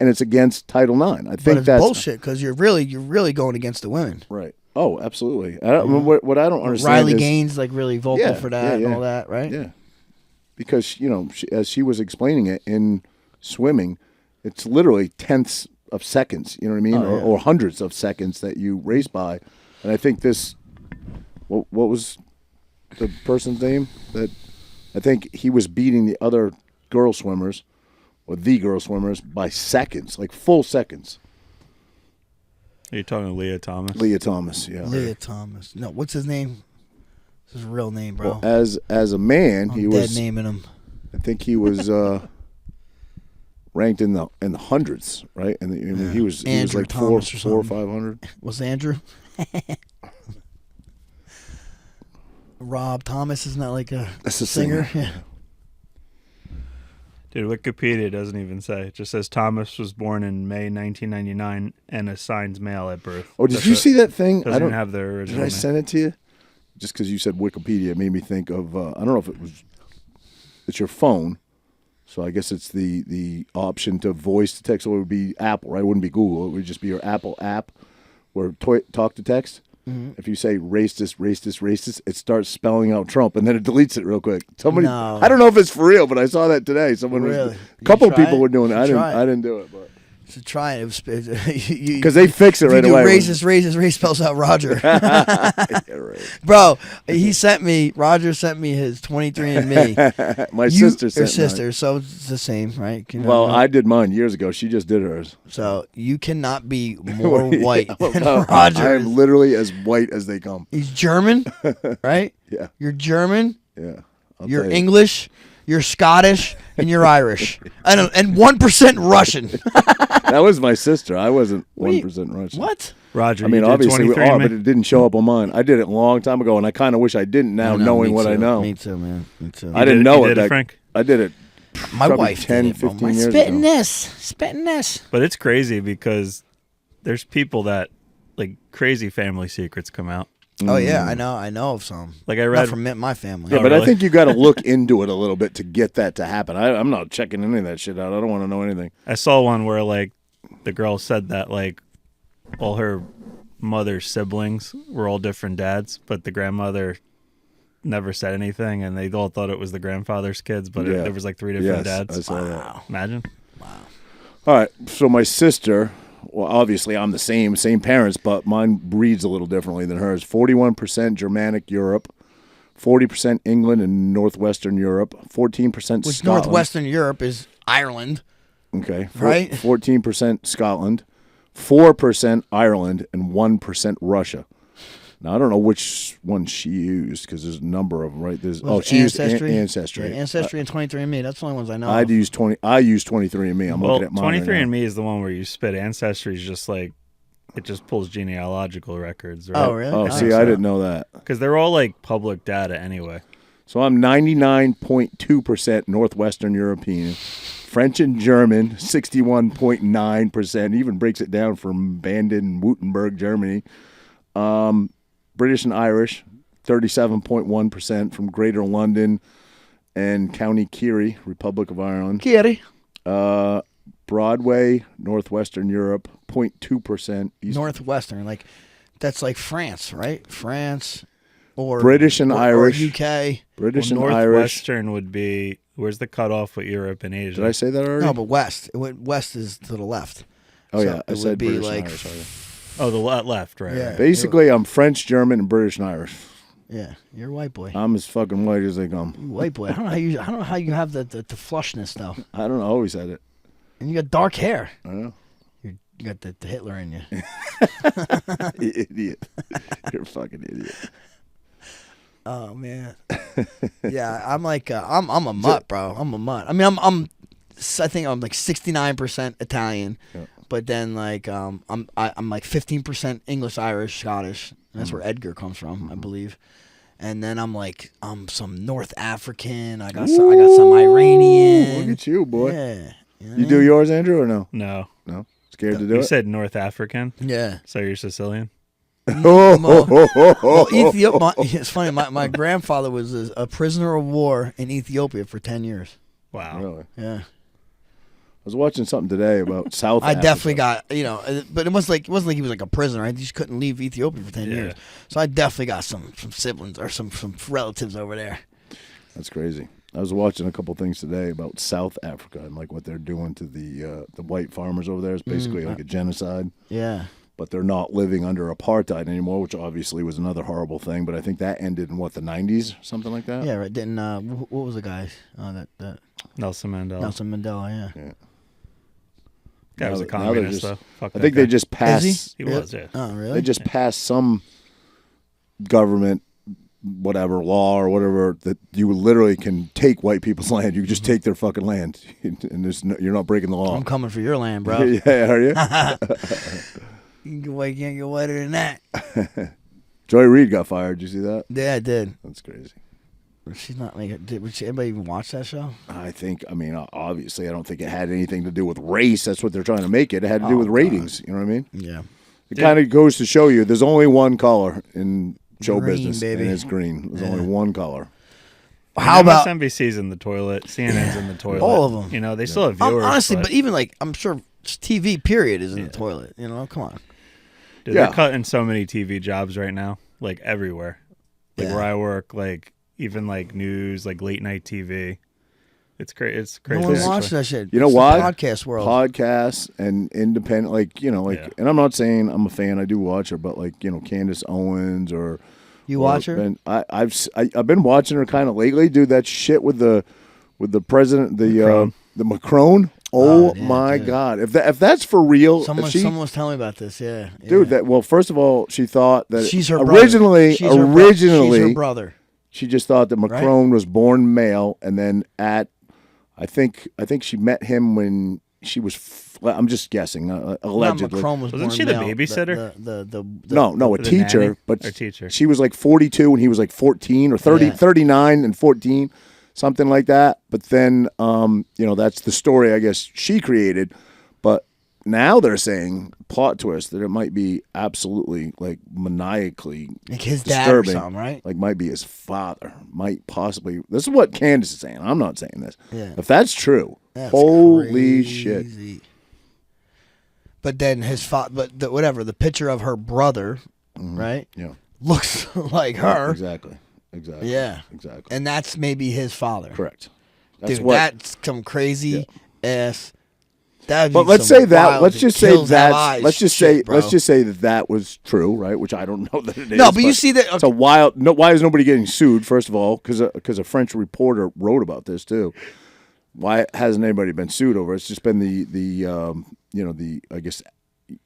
and it's against Title IX. I think it's that's bullshit because you're really going against the women. right. Oh, absolutely. I don't, what I don't understand Riley is, Gaines like really vocal for that and all that, right? Yeah, because as she was explaining it in swimming, it's literally tenths of seconds. You know what I mean, or hundreds of seconds that you race by. And I think this, what was the person's name? That I think he was beating the other girl swimmers, or the girl swimmers, by seconds, like full seconds. Are you talking Leah Thomas? Leah Thomas, yeah. Leah Thomas. No, what's his name? His real name, bro. Well, as a man, he was naming him. I think he was ranked in the hundreds, right? And he was like Thomas four or 500. Was Andrew? Rob Thomas isn't that like That's a singer? singer. Yeah. Dude, Wikipedia doesn't even say. It just says Thomas was born in May 1999 and assigns male at birth. Oh, did you see that thing? Doesn't even have their original Did I name. send it to you? Just because you said Wikipedia, it made me think of I don't know if it was. It's your phone, so I guess it's the option to voice to text. So it would be Apple, right? It wouldn't be Google. It would just be your Apple app, where talk to text. if you say racist, it starts spelling out Trump, and then it deletes it real quick. Somebody, No. I don't know if it's for real, but I saw that today. Someone, Really? a couple You of try people it? were doing it. You I try it. didn't do it, but To try it, because they fix it right you do away. racist spells out Roger. Yeah, right. Bro, Roger sent me his 23andMe. My sister sent mine. sister, so it's the same, right? You know, Well, I did mine years ago. She just did hers. So you cannot be more white than No, Roger. I am literally as white as they come. He's German, right? Yeah. You're German. Yeah. I'll You're tell you. English. You're Scottish, and you're Irish, and 1% Russian. That was my sister. I wasn't What do you- 1% Russian. What? Roger, I mean, you did obviously we 23andMe? are, but it didn't show up on mine. I did it a long time ago, and I kind of wish I didn't now, knowing me what I too. know. Me too, man. Me too. I didn't You know did it. it, Frank? I did it. My probably wife 10, did it, bro. 15 My years spitting ago. this. But it's crazy because there's people that like crazy family secrets come out. Oh yeah, I know of some. Like I Not read from my family. Yeah, Oh, but I really? think you got to look into it a little bit to get that to happen. I'm not checking any of that shit out. I don't want to know anything. I saw one where like the girl said that like all her mother's siblings were all different dads, but the grandmother never said anything, and they all thought it was the grandfather's kids, but Yeah. there was like 3 different Yes, dads. I saw that. Imagine. All right, so my sister, well, obviously I'm the same parents, but mine reads a little differently than hers. 41% Germanic Europe, 40% England and Northwestern Europe, 14% Which Scotland. Northwestern Europe is Ireland. Okay, Right? 14% Scotland, 4% Ireland, and 1% Russia. Now I don't know which one she used because there's a number of them, right? There's she used Ancestry. Yeah, Ancestry and 23andMe. That's the only ones I know. I of. use 23andMe. I'm Well, looking at mine. right now. 23andMe is the one where you spit. Ancestry is just like it just pulls genealogical records, right? Oh really? Oh, see, I didn't know that. Because they're all like public data anyway. So I'm 99.2% Northwestern European, French and German 61.9%. Even breaks it down from Baden-Württemberg, Germany. British and Irish 37.1% from Greater London and County Kerry, Republic of Ireland. Kitty. Broadway, Northwestern Europe 0.2%. Northwestern, like that's like France, right? France or British and Irish. or UK. British Well, and Irish. Northwestern would be where's the cutoff with Europe and Asia? Did I say that already? No, but West. West is to the left. Oh, So yeah. I it said would be British like and Irish. Sorry. Oh, the left, right? Yeah. right. Basically, I'm French, German, and British and Irish. Yeah, you're a white boy. I'm as fucking white as they come. You white boy. I don't know how you have the flushness though. I don't know. I always had it. And you got dark hair. I don't know. You got the Hitler in you. You idiot. You're a fucking idiot. Oh man. Yeah, I'm like I'm a mutt, bro. I'm a mutt. I mean, I think I'm like 69% Italian, Yeah. but then like I'm like 15% English, Irish, Scottish. That's where Edgar comes from, I believe. And then I'm like some North African. I got some Iranian. Look at you, boy. Yeah. You do yours, Andrew, or no? No. No? Scared to do You it? said North African, Yeah. so you're Sicilian. Well, Ethiopia. It's funny. My grandfather was a prisoner of war in Ethiopia for 10 years. Wow. Really? Yeah. I was watching something today about South I Africa. definitely got, but it wasn't like he was like a prisoner. Right? He just couldn't leave Ethiopia for 10 Yeah. years. So I definitely got some siblings or some relatives over there. That's crazy. I was watching a couple things today about South Africa and like what they're doing to the white farmers over there. It's basically like a genocide. Yeah. But they're not living under apartheid anymore, which obviously was another horrible thing. But I think that ended in the 90s, something like that. Yeah. Right. Didn't what was the guy? That Nelson Mandela. Nelson Mandela. Yeah. Guy was a Now they're communist, just- though. Fuck I that think guy. they just passed. Is He was, yeah. Oh really? They just passed some government, whatever law or whatever, that you literally can take white people's land. You can just take their fucking land, and you're not breaking the law. I'm coming for your land, bro. Yeah, are you? You can't get whiter than that. Joy Reid got fired. Did you see that? Yeah, I did. That's crazy. She's not like. Would anybody even watch that show? I mean, obviously, I don't think it had anything to do with race. That's what they're trying to make it. It had to do with ratings. You know what I mean? Yeah. It kind of goes to show you there's only one color in show Green, business, baby. and it's green. There's only one color. How about MSNBC's in the toilet, CNN's in the toilet. all of them? You know, they still have viewers. honestly, but but even like I'm sure TV period is in the toilet. Come on. Dude, Yeah. they're cutting so many TV jobs right now, like everywhere. Like Yeah. where I work, like even like news, like late night TV. It's crazy. It's crazy. No one actually. watches that shit. You know It's the why? podcast world. Podcasts and independent, like, you know, like, Yeah. and I'm not saying I'm a fan. I do watch her, but like, you know, Candace Owens or You watch her? Ben, I've been watching her kind of lately. Dude, that shit with the president, the Macron. Oh yeah, my dude. God! If that's for real, Someone if was telling me about this. Yeah, dude, that well, first of all, she thought that she's her originally, brother. She's her brother. she just thought that Macron was born male, and then I think she met him when she was. I'm just guessing, allegedly. Not Macron was Wasn't born she the male. babysitter? No, a the teacher, nanny? but Or teacher. she was like 42 and he was like 14 or 30, Yeah. 39 and 14, something like that. But then, you know, that's the story I guess she created. But now they're saying, plot twist, that it might be absolutely like maniacally like his dad or disturbing. something, right? Like might be his father, might possibly. This is what Candace is saying. I'm not saying this. Yeah. If that's true, That's holy shit. crazy. But then his father, whatever, the picture of her brother, right? Yeah. Looks like her. Exactly. Yeah. Exactly. And that's maybe his father. Correct. That's Dude, what. that's some crazy ass. That'd But be let's some say that. wild Let's just say kills have that. eyes Let's just shit, say. bro. Let's just say that was true, right? Which I don't know that it is. No, but you see that. It's a wild. No, why is nobody getting sued? First of all, because a French reporter wrote about this too. Why hasn't anybody been sued over it? It's just been the I guess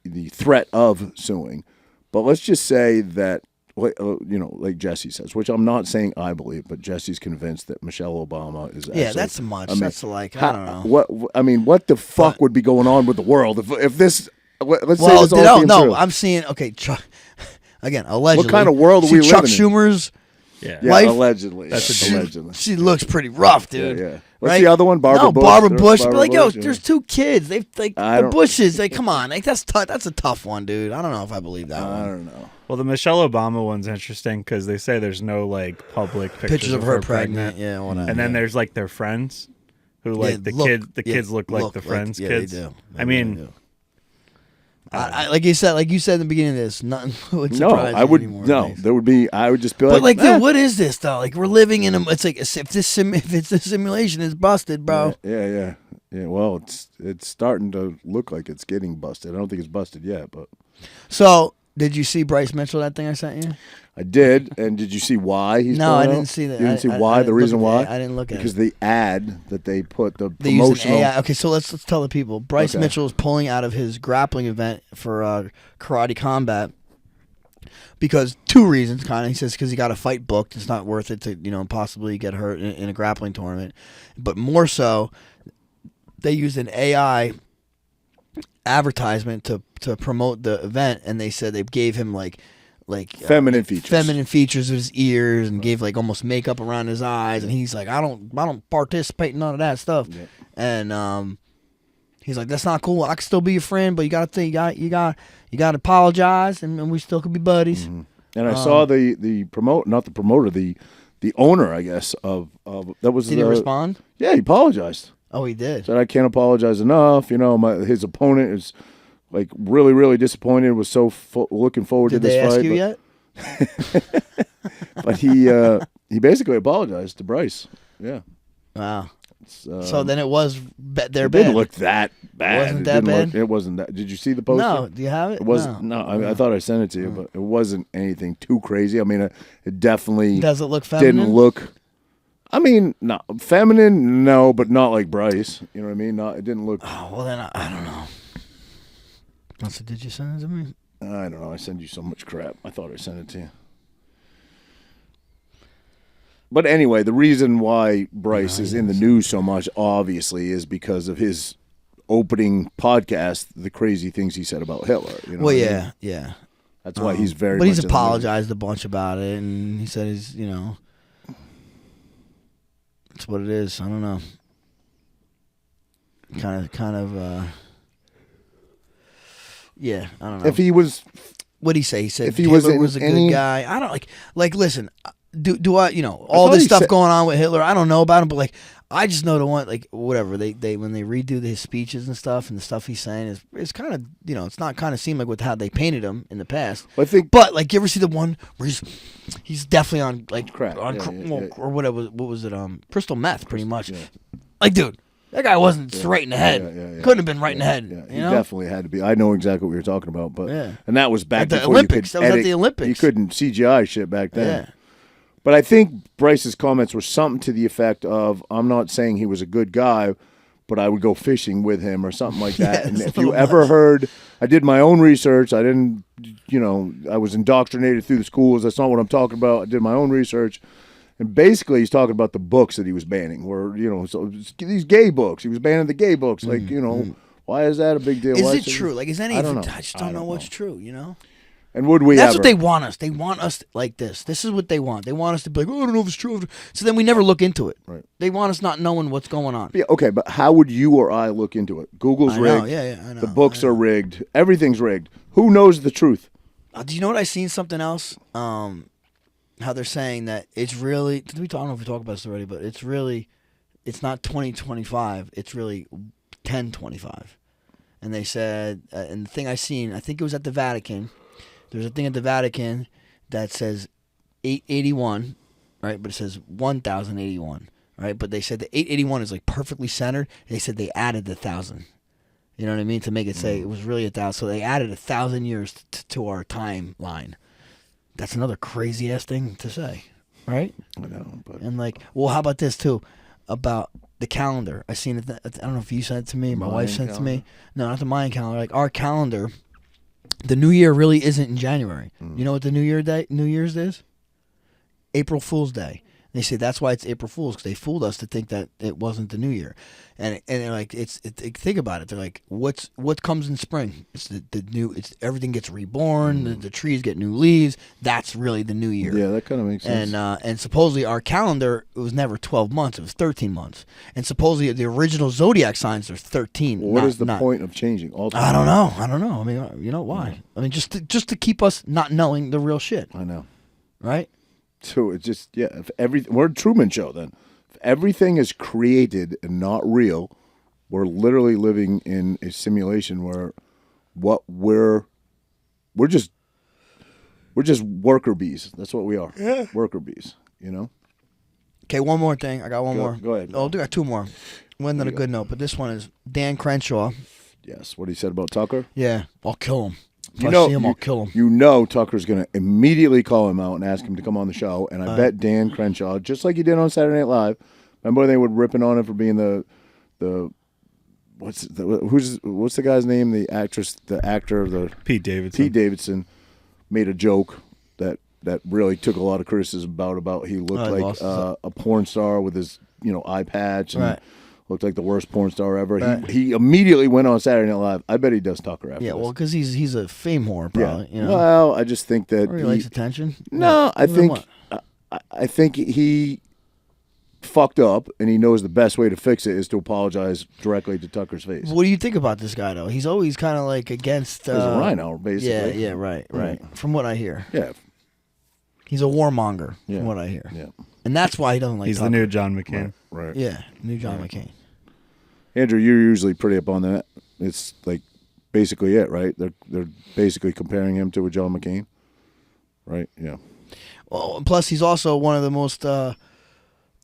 the threat of suing. But let's just say that, like Jesse says, which I'm not saying I believe, but Jesse's convinced that Michelle Obama is. Yeah, actually, that's much. I mean, That's like I don't know. What the fuck would be going on with the world if this? Let's say Well, this all came no, true. I'm seeing. Okay, again, allegedly. What kind of world are we See Chuck living in? Schumer's Yeah. Yeah, wife? allegedly. That's allegedly. She looks pretty rough, dude. Yeah. What's Right? the other one? Barbara Bush. Barbara Bush. Barbara But like, yo, Bush, yeah. there's two kids. They like I the don't- Bushes. Like, come on, like that's tough. That's a tough one, dude. I don't know if I believe that I one. don't know. Well, the Michelle Obama one's interesting because they say there's no like public Pictures of her pregnant. Yeah, whatever. And then there's like their friends who like the kids look like the friends' yeah, kids. They do. I mean, They do. I like you said in the beginning of this, nothing would No, surprise I you would anymore, no. Dave. There would be. I would just be But like, eh. dude, what is this though? Like, we're living in a. It's like if it's a simulation, it's busted, bro. Yeah. Well, it's starting to look like it's getting busted. I don't think it's busted yet, but So, did you see Bryce Mitchell? That thing I sent you? I did. And did you see why he's? No, I pulling didn't out? see that. You didn't see I why? didn't The look reason at why? the- I didn't look at because it. the ad that they put the They used an promotional. AI. Okay, so let's tell the people. Bryce Okay. Mitchell is pulling out of his grappling event for karate combat because two reasons. Kind of, he says because he got a fight booked. It's not worth it to possibly get hurt in a grappling tournament. But more so, they used an AI advertisement to promote the event, and they said they gave him like Feminine features. of his ears and gave like almost makeup around his eyes, and he's like, I don't participate in none of that stuff. Yeah. And he's like, that's not cool. I can still be your friend, but you gotta think, you got to apologize, and we still could be buddies. Mm-hmm. And I saw the owner, I guess, of that was. Did he respond? Yeah, he apologized. Oh, he did. Said I can't apologize enough. His opponent is like really, really disappointed. Was so looking forward Did to this they ask fight. you yet? But he basically apologized to Bryce. Yeah. Wow. So So then it was their it bad. didn't look that bad. Wasn't It that didn't look- bad? it wasn't that. Did you see the poster? No, do you have it? It wasn't. No, I thought I sent it to you, but it wasn't anything too crazy. I mean, it definitely Does it look feminine? didn't look. I mean, no, feminine, no, but not like Bryce. You know what I mean? It didn't look. Oh, well then I don't know. So did you send it to me? I don't know. I send you so much crap. I thought I sent it to you. But anyway, the reason why Bryce is in the news so much, obviously, is because of his opening podcast, the crazy things he said about Hitler. You know Well, what I mean? yeah. That's why he's very. But he's much in the news. apologized a bunch about it, and he said he's, it's what it is. I don't know. Kind of. Yeah, I don't know. If he was, What'd he say? He said if he was Hitler in was a any- good guy. I don't like. Listen, do I, all thought this he stuff said- going on with Hitler, I don't know about him, but like, I just know the one, like, whatever, they when they redo his speeches and stuff, and the stuff he's saying is kind of, it's not kind of seem like with how they painted him in the past. I think, But like, you ever see the one where he's definitely on like Crack, or whatever, what was it, crystal meth, pretty much. yeah. Like, dude, that guy wasn't right in the head. Yeah. Couldn't have been right in the head. Yeah, you he know? definitely had to be. I know exactly what you're talking about, but Yeah. and that was back At the before Olympics. You That could was at edit. the Olympics. You couldn't CGI shit back then. Yeah. But I think Bryce's comments were something to the effect of, "I'm not saying he was a good guy, but I would go fishing with him," or something like that. Yeah, and it's if a you little ever much. heard, I did my own research. I didn't, I was indoctrinated through the schools. That's not what I'm talking about. I did my own research. And basically, he's talking about the books that he was banning, where, so these gay books. He was banning the gay books. Like, why is that a big deal? Is Why it true? Like, is any I of don't it? know. I just don't know what's true, And would we That's ever? what they want us. They want us like this. This is what they want. They want us to be like, oh, I don't know if it's true. So then we never look into it. Right. They want us not knowing what's going on. Yeah, okay, but how would you or I look into it? Google's I know, rigged. yeah, I know. The books are rigged. Everything's rigged. Who knows the truth? Do you know what I seen something else? How they're saying that it's really. I don't know if we talked about this already, but it's really, it's not 2025. It's really 1025. And they said, and the thing I seen, I think it was at the Vatican. There's a thing at the Vatican that says 881, right? But it says 1081, right? But they said the 881 is like perfectly centered. They said they added the 1,000. You know what I mean? To make it say it was really 1,000. So they added 1,000 years to our timeline. That's another crazy ass thing to say, right? I know, but And like, well, how about this too? About the calendar. I seen it. I don't know if you sent it to me. My wife sent it to me. No, not the Mayan calendar. Like our calendar, the New Year really isn't in January. You know what the New Year's is? April Fool's Day. They say that's why it's April Fool's, because they fooled us to think that it wasn't the New Year, and they're like, think about it. They're like, what comes in spring? It's the new. It's everything gets reborn. The trees get new leaves. That's really the New Year. yeah, that kind of makes sense. And supposedly our calendar, it was never 12 months. It was 13 months. And supposedly the original zodiac signs are 13. Well, what is the point of changing? I don't know. I mean, you know why? I mean, just to keep us not knowing the real shit, I know. right? So it's just, if we're a Truman Show then. If everything is created and not real, we're literally living in a simulation where we're just worker bees. That's what we are. Yeah. Worker bees, Okay, one more thing. I got one more. Go ahead. Oh, I got two more. One on a good note, but this one is Dan Crenshaw. Yes, what he said about Tucker. Yeah, I'll kill him. If I see him, I'll kill him. Tucker's going to immediately call him out and ask him to come on the show. And I bet Dan Crenshaw, just like he did on Saturday Night Live, remember when they were ripping on him for being what's the guy's name? The actor, Pete Davidson. Pete Davidson made a joke that really took a lot of criticism about he looked like a porn star with his eye patch and. Right. Looked like the worst porn star ever. Right. He immediately went on Saturday Night Live. I bet he does Tucker after Yeah, this. well, because he's a fame whore, probably. Yeah. You know? Well, I just think that Or he likes attention. No, Yeah. I think he fucked up, and he knows the best way to fix it is to apologize directly to Tucker's face. What do you think about this guy, though? He's always kind of like against. He's a rhino, basically. Yeah, right. From what I hear, Yeah. he's a warmonger. Yeah. From what I hear, Yeah. and that's why he doesn't like. He's Tucker. the new John McCain. Right. Yeah, new John McCain. Andrew, you're usually pretty up on that. It's like basically it, right? They're basically comparing him to a John McCain, right? Yeah. Well, and plus he's also one of the most.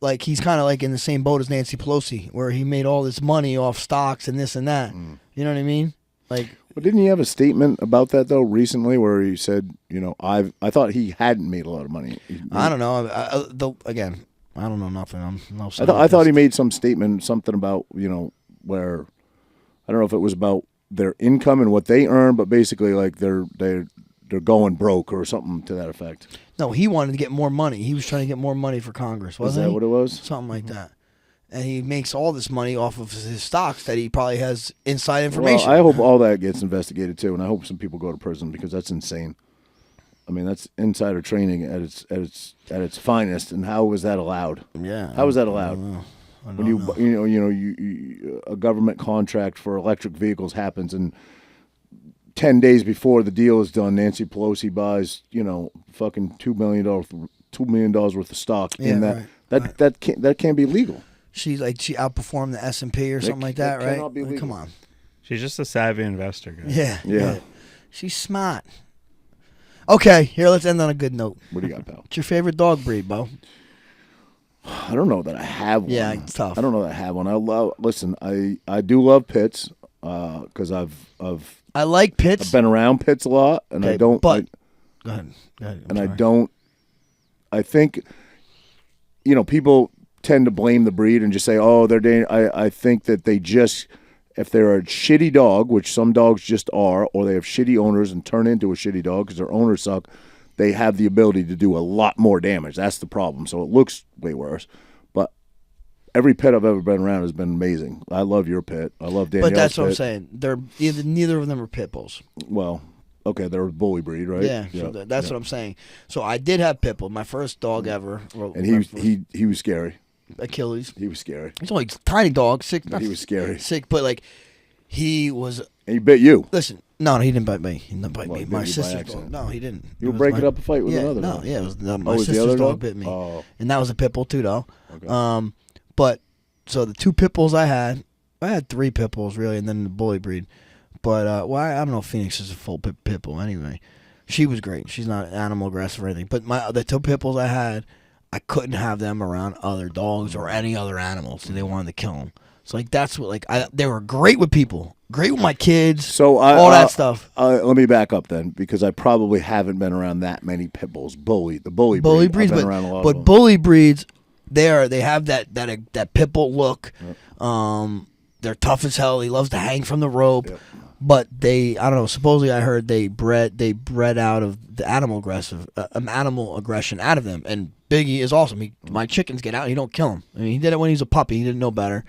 Like he's kind of like in the same boat as Nancy Pelosi, where he made all this money off stocks and this and that. You know what I mean? Like, Well, didn't he have a statement about that though recently, where he said, I thought he hadn't made a lot of money. I don't know. Again, I don't know nothing. I'm no. I thought he made some statement, something about where I don't know if it was about their income and what they earn, but basically like they're going broke or something to that effect. No, he wanted to get more money. He was trying to get more money for Congress, wasn't Is that he? what it was? Something like that. And he makes all this money off of his stocks that he probably has inside information. Well, I hope all that gets investigated too, and I hope some people go to prison because that's insane. I mean, that's insider trading at its finest, and how was that allowed? Yeah. How was that allowed? I don't When know. you a government contract for electric vehicles happens, and 10 days before the deal is done, Nancy Pelosi buys fucking $2 million $2 million worth of stock in that. Right. That can't be legal. She outperformed the S&P or something like that, right? cannot be Like, legal. come on. She's just a savvy investor, guys. Yeah. She's smart. Okay, here, let's end on a good note. What do you got, pal? What's your favorite dog breed, Bo? I don't know that I have one. Yeah, it's tough. I don't know that I have one. Listen, I do love pits because I like pits. I've been around pits a lot, and Okay, I don't. but go ahead. I'm and sorry. I don't. I think, people tend to blame the breed and just say, "Oh, they're dangerous." I think that they just, if they're a shitty dog, which some dogs just are, or they have shitty owners and turn into a shitty dog because their owners suck, they have the ability to do a lot more damage. That's the problem. So it looks way worse. But every pit I've ever been around has been amazing. I love your pit. I love Danielle's But that's what I'm pit. saying. Neither of them are pit bulls. Well, okay, they're a bully breed, right? Yeah, so that's what I'm saying. So I did have pit bull, my first dog ever. Well, And my first he was scary. Achilles. He was scary. He's only a tiny dog, sick. He was scary. Sick, but like he was. And he bit you. Listen, no, he didn't bite me. He didn't bite Well, me. he My bit you by sister's dog. accident. No, he didn't. You were It was breaking up a fight with another No, dog. yeah, it was my Oh, was the sister's other dog dog? bit me, Oh. and that was a pit bull too, though. Okay. But so the two pit bulls I had 3 pit bulls really, and then the bully breed. But I don't know if Phoenix is a full pit bull anyway. She was great. She's not animal aggressive or anything. But the 2 pit bulls I had, I couldn't have them around other dogs or any other animals. So they wanted to kill them. So like that's what they were great with people, great with my kids. So all that stuff. Let me back up then, because I probably haven't been around that many pit bulls. The bully breed. breeds, I've been around a lot but of them. bully breeds, they have that pit bull look. Yep. They're tough as hell. He loves to hang from the rope. Yep. But I don't know. Supposedly, I heard they bred out of the animal aggression out of them. And Biggie is awesome. My chickens get out. He don't kill them. I mean, he did it when he was a puppy. He didn't know better.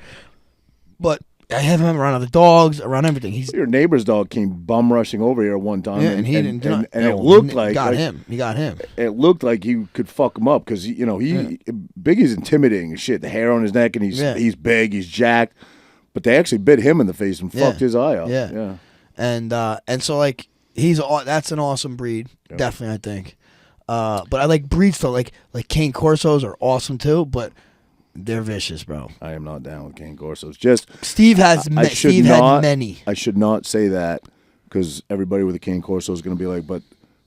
But I have him around other dogs, around everything. Your neighbor's dog came bum rushing over here one time, and he didn't. and it looked like He got him. It looked like he could fuck him up because Biggie's intimidating as shit. The hair on his neck, and he's big, he's jacked. But they actually bit him in the face and fucked his eye out. Yeah. And so like that's an awesome breed, definitely I think. But I like breeds though, like Cane Corsos are awesome too, but they're vicious, bro. I am not down with Cane Corsos. Just Steve had many. I should not say that because everybody with a Cane Corso is going to be like, but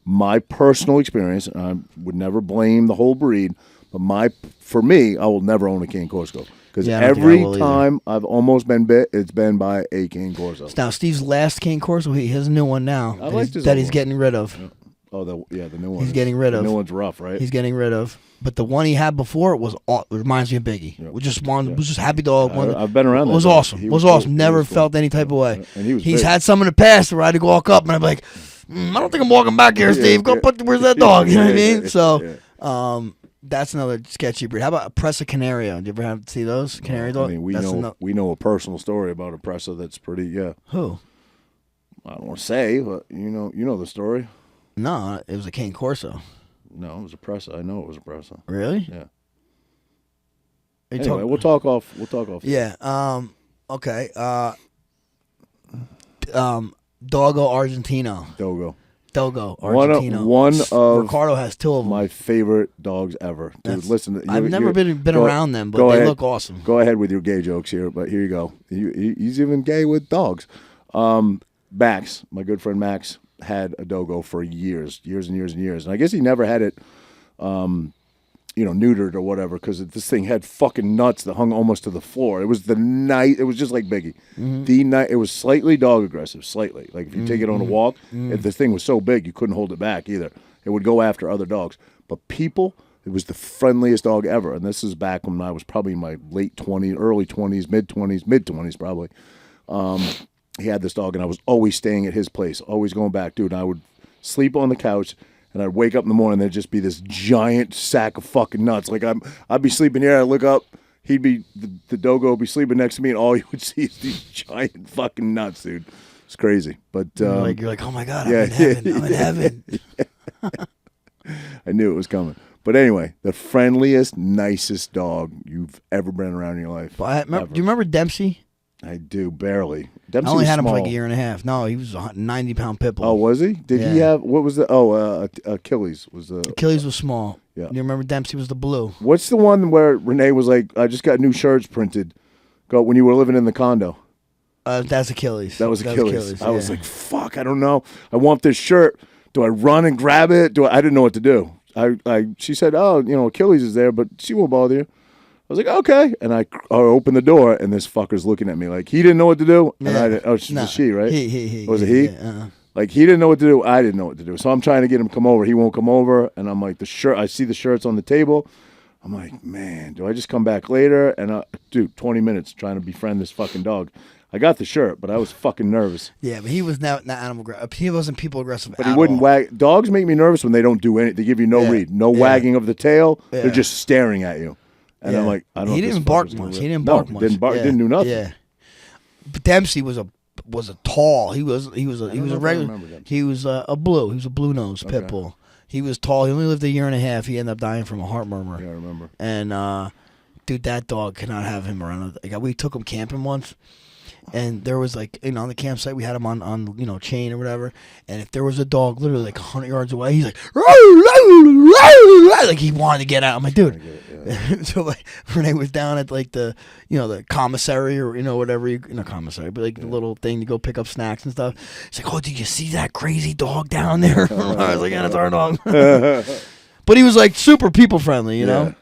my personal experience, and I would never blame the whole breed, but for me, I will never own a Cane Corso. Because every time I've almost been bit, it's been by a Cane Corso. Now, Steve's last Cane Corso, he has a new one now that he's getting rid of. Yeah. Oh, the new one. He's getting rid of. The new one's rough, right? He's getting rid of. But the one he had before it reminds me of Biggie. Yeah. Was just happy dog. I've been around. It was awesome. It was awesome. Never felt any type of way. And he's big. Had some in the past where I had to walk up and I'm like, I don't think I'm walking back here, Steve. Where's that dog? You know what I mean? So, that's another sketchy breed. How about a Presa Canario? Did you ever see those Canary dogs? I mean, we know a personal story about a Presa that's pretty. Who? I don't want to say, but you know the story. No, it was a Cane Corso. No, it was a Presa. I know it was a Presa. Really? Yeah. Anyway, we'll talk off. Yeah. Okay. Dogo Argentino. Dogo Argentino. One of Ricardo has 2 of them. my favorite dogs ever. Dude, listen. I've never been around them, but they look awesome. Go ahead with your gay jokes here, but here you go. He's even gay with dogs. Max, my good friend Max, had a Dogo for years and years. And I guess he never had it, neutered or whatever, because this thing had fucking nuts that hung almost to the floor. It was it was just like Biggie. It was slightly dog aggressive, slightly. Like if you take it on a walk, if this thing was so big, you couldn't hold it back either. It would go after other dogs. But it was the friendliest dog ever. And this is back when I was probably in my late 20s, early 20s, mid-20s probably. He had this dog, and I was always staying at his place, always going back, dude. And I would sleep on the couch, and I'd wake up in the morning, and there'd just be this giant sack of fucking nuts. Like I'd be sleeping here, I'd look up, the Dogo would be sleeping next to me, and all you would see is these giant fucking nuts, dude. It's crazy, but you're like, oh my god, I'm in heaven. I'm in heaven. I knew it was coming. But anyway, the friendliest, nicest dog you've ever been around in your life. Do you remember Dempsey? I do, barely. I Dempsey only was had him for small. like a year and a half. No, he was a 90-pound pit bull. Oh, was he? Did he Yeah. have, what was the, Achilles was the. Achilles was small. Yeah. You remember Dempsey was the blue. What's the one where Renee was like, I just got new shirts printed when you were living in the condo? That's Achilles. That was Achilles. I was yeah. like, fuck, I don't know. I want this shirt. Do I run and grab it? I didn't know what to do. She said, oh, Achilles is there, but she won't bother you. I was like, okay. And I opened the door, and this fucker's looking at me like he didn't know what to do. And I didn't. Oh, it was she, right? He. Was it he? Yeah, Like, he didn't know what to do. I didn't know what to do. So I'm trying to get him to come over. He won't come over. And I'm like, I see the shirts on the table. I'm like, man, do I just come back later? And, dude, 20 minutes trying to befriend this fucking dog. I got the shirt, but I was fucking nervous. Yeah, but he was not animal aggressive. He wasn't people aggressive But he wouldn't wag. Dogs make me nervous when they don't do anything. They give you no read. No wagging of the tail. Yeah. They're just staring at you. And I'm like, I don't know. He if this didn't bark fucker's gonna much. rip. He didn't bark No, much. didn't bark. Yeah. Didn't do nothing. Yeah. But Dempsey was a tall. He was a know if I regular. remember Dempsey. He was a blue. He was a blue nose pit bull. He was tall. He only lived a year and a half. He ended up dying from a heart murmur. Yeah, I remember. And dude, that dog cannot have him around. Like, we took him camping once. And there was on the campsite, we had him on chain or whatever. And if there was a dog literally like 100 yards away, he's like, like he wanted to get out. I'm like, dude. So like Renee was down at like the commissary or whatever not commissary, but like the little thing to go pick up snacks and stuff. She's like, oh, did you see that crazy dog down there? I was like, yeah, that's our dog. But he was like super people friendly, you know.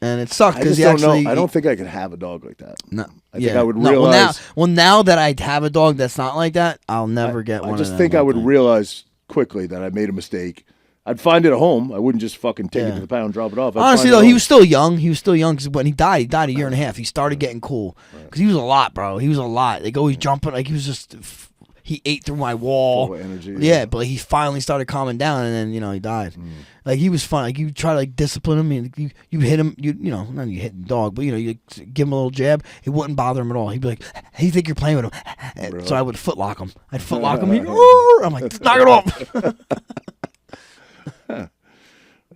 And it sucked I because just he don't actually. know. I don't think I could have a dog like that. No, I think I would realize. Well, now that I have a dog that's not like that, I'll never get one. I just of them think I like would that. realize quickly that I made a mistake. I'd find it at home. I wouldn't just fucking take it to the pound and drop it off. Honestly, though, he was still young. He was still young because when he died a year and a half. He started getting cool because he was a lot, bro. He was a lot. Like always jumping. Like he was just. He ate through my wall. Full of energy. Yeah, but he finally started calming down, and then he died. Like he was fun. Like you try to discipline him, and you hit him. Not you hit the dog, but you give him a little jab. It wouldn't bother him at all. He'd be like, "Hey, you think you're playing with him?" Really? So I would footlock him. I'd footlock him. He'd go, I'm like, knock it off.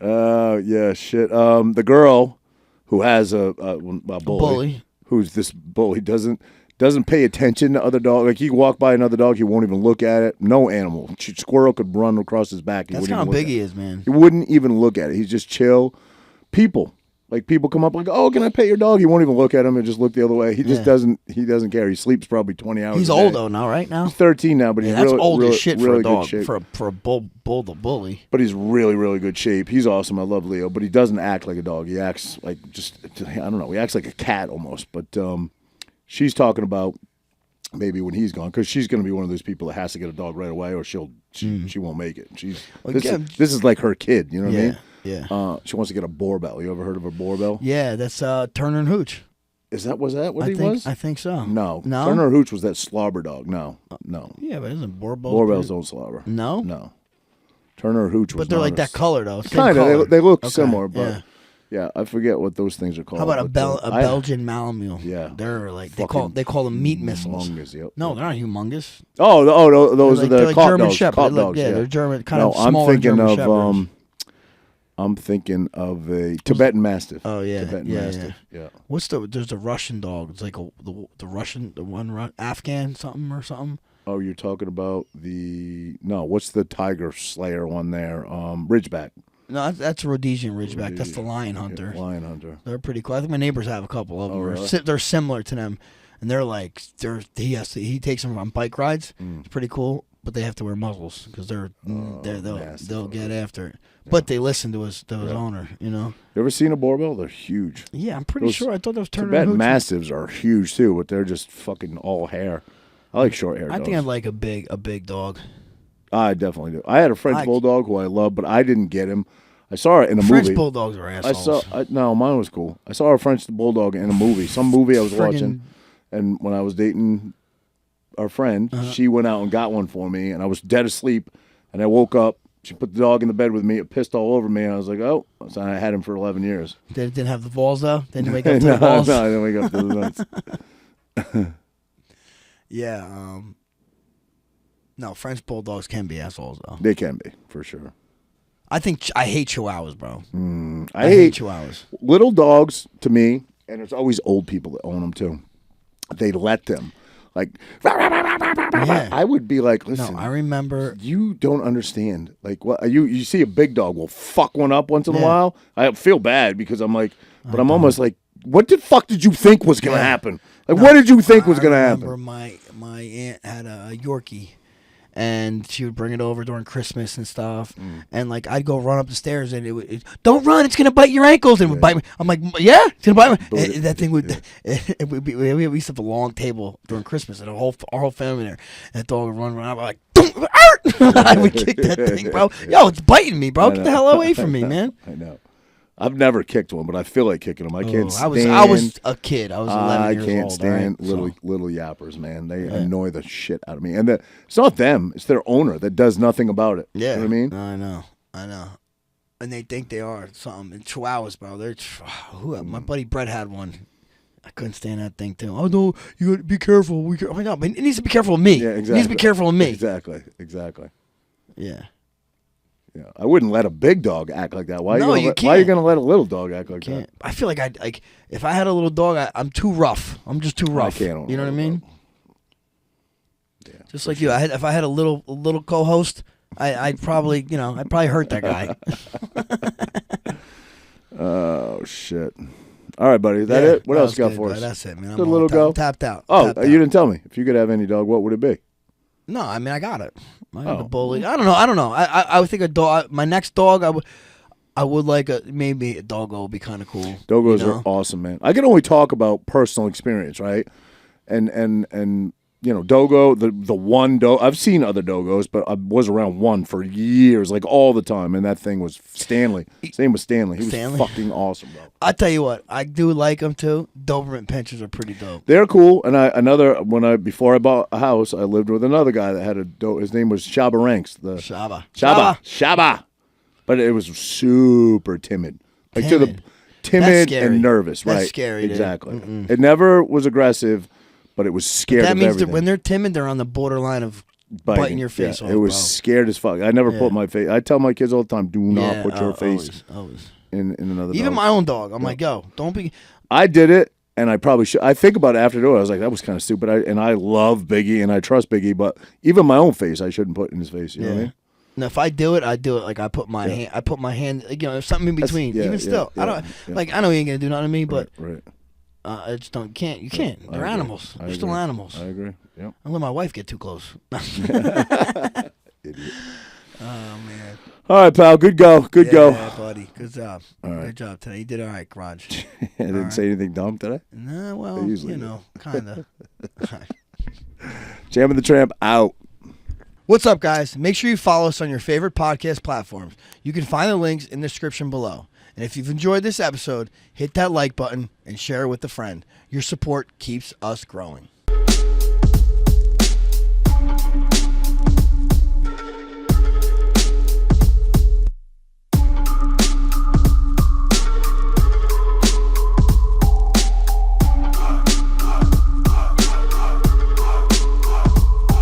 Yeah, shit. The girl who has a bully, who's this bully doesn't pay attention to other dogs. Like he can walk by another dog, he won't even look at it. No animal. Squirrel could run across his back. That's how big he is, man. He wouldn't even look at it. He's just chill. People come up like, oh, can I pet your dog? He won't even look at him and just look the other way. He just doesn't. He doesn't care. He sleeps probably 20 hours. He's a day. old though now, right now. He's 13 now, but he's that's really, old really, as shit really for a dog. good shape. For a bully. But he's really, really good shape. He's awesome. I love Leo, but he doesn't act like a dog. He acts like I don't know. He acts like a cat almost. But she's talking about maybe when he's gone, because she's going to be one of those people that has to get a dog right away, or she won't make it. This is like her kid. You know what I mean? Yeah. She wants to get a Borbell. You ever heard of a Borbell? Yeah, that's Turner and Hooch. Was that what he think, was? I think so. No. No? Turner Hooch was that slobber dog. No. Yeah, but isn't Borbell? Borbells don't slobber. No? No. Turner Hooch was But they're like that color, though. Kind of. They look Okay, similar, but yeah, I forget what those things are called. How about a Belgian Malamute? Yeah. They're like they call them meat missiles. Humongous, yep. No, they're not humongous. Those are the they're like cop German dogs. Shepherd. Cop They're dogs, they're German, kind No, of smaller German Shepherds. I'm thinking of a Tibetan Mastiff. Oh yeah, Tibetan Mastiff. Yeah. There's a Russian dog. It's like Afghan something. Oh, you're talking about what's the tiger slayer one there? Ridgeback. No, that's a Rhodesian Ridgeback. That's the Lion Hunter. Yeah, Lion Hunter. They're pretty cool. I think my neighbors have a couple of them. Really? They're similar to them, and he takes them on bike rides. It's pretty cool, but they have to wear muzzles because they'll get after it. But they listen to his owner. You ever seen a Borbell? They're huge. Yeah, I'm pretty sure. I thought that was Turner Tibetan and Hooch. Mastiffs are huge too, but they're just fucking all hair. I like short hair dogs. I think I'd like a big dog. I definitely do. I had a French bulldog who I love, but I didn't get him. I saw it in a movie. French bulldogs are assholes. No, mine was cool. I saw a French bulldog in a movie. Some movie I was watching, and when I was dating our friend, she went out and got one for me, and I was dead asleep, and I woke up. She put the dog in the bed with me. It pissed all over me, and I was like, oh. So I had him for 11 years. They didn't have the balls, though? They didn't wake up to the balls? No, I didn't wake up to the nuts. Yeah. No, French bulldogs can be assholes, though. They can be, for sure. I hate chihuahuas, bro. I hate chihuahuas. Little dogs, to me, and it's always old people that own them, too. They let them. like, Yeah. I would be like, listen, No, I remember. you don't understand. Like, what you see a big dog will fuck one up once in a Yeah. while. I feel bad because I'm like, but I'm almost like, what the fuck did you think was gonna happen? Like, what did you think was gonna I happen? remember my aunt had a Yorkie, and she would bring it over during Christmas and stuff. And like I'd go run up the stairs, and don't run, it's gonna bite your ankles, and it would bite me. I'm like, yeah, it's gonna bite me. And that thing would. It would be, we used to have a long table during Christmas, and our whole family there. And that dog would run around. I'm like, I would kick that thing, bro. Yo, it's biting me, bro. Get the hell away from me, man. I know. I've never kicked one, but I feel like kicking them. I can't stand. I was a kid. I was 11 years old. I can't stand little yappers, man. They annoy the shit out of me. And it's not them; it's their owner that does nothing about it. Yeah, you know what I mean. I know. And they think they are something. And Chihuahuas, bro. They're my buddy Brett had one. I couldn't stand that thing too. Oh no, you got to be careful. Oh my God, but it needs to be careful of me. Yeah, exactly. It needs to be careful of me. Exactly. Yeah. Yeah, I wouldn't let a big dog act like that. Why No, you Why are you can't. going to let a little dog act like that? I feel like if I had a little dog, I'm too rough. I'm just too rough. I can't. You know what I mean? Yeah, just like you. If I had a little co-host, I'd probably hurt that guy. Oh shit! All right, buddy. Is that it? What else you got for us? That's it, man. I'm Just a all little go. tapped out. Oh, Tapped out. you didn't tell me. If you could have any dog, what would it be? No, I mean I got it. I got the bully. I don't know. I would think a dog. My next dog, I would like maybe a doggo would be kind of cool. Doggos are awesome, man. I can only talk about personal experience, right? And Dogo, the one dog. I've seen other Dogos, but I was around one for years, like all the time, and that thing was Stanley. His name was Stanley. He was fucking awesome, bro. I tell you what, I do like them too. Doberman pinchers are pretty dope. They're cool. And before I bought a house, I lived with another guy that had his name was Shaba Ranks. Shaba. But it was super timid. Like timid and nervous, right? That's scary, dude. Exactly. It never was aggressive, but it was scared That of means everything. that when they're timid, they're on the borderline of biting your face off. It was bro. scared as fuck. I never put my face. I tell my kids all the time, do not put your face always. in another dog. Even my own dog. I'm like, yo, don't be. I did it, and I probably should. I think about it after doing it. I was like, that was kind of stupid. I love Biggie, and I trust Biggie, but even my own face, I shouldn't put in his face. You know what I mean? Now, if I do it, I do it like I put my hand. I put my hand. Something in between. Even still, I don't like. I know you ain't gonna do nothing to me, but right. I just don't. You can't. They're animals. They're still animals. I agree. Yep. I let my wife get too close. Idiot. Oh man. All right, pal. Good go. Yeah, buddy. Good job. All right. Good job today. You did all right, Garage. I didn't say anything dumb today. Nah, well, kind of. Jam and the Tramp out. What's up, guys? Make sure you follow us on your favorite podcast platforms. You can find the links in the description below. And if you've enjoyed this episode, hit that like button and share it with a friend. Your support keeps us growing.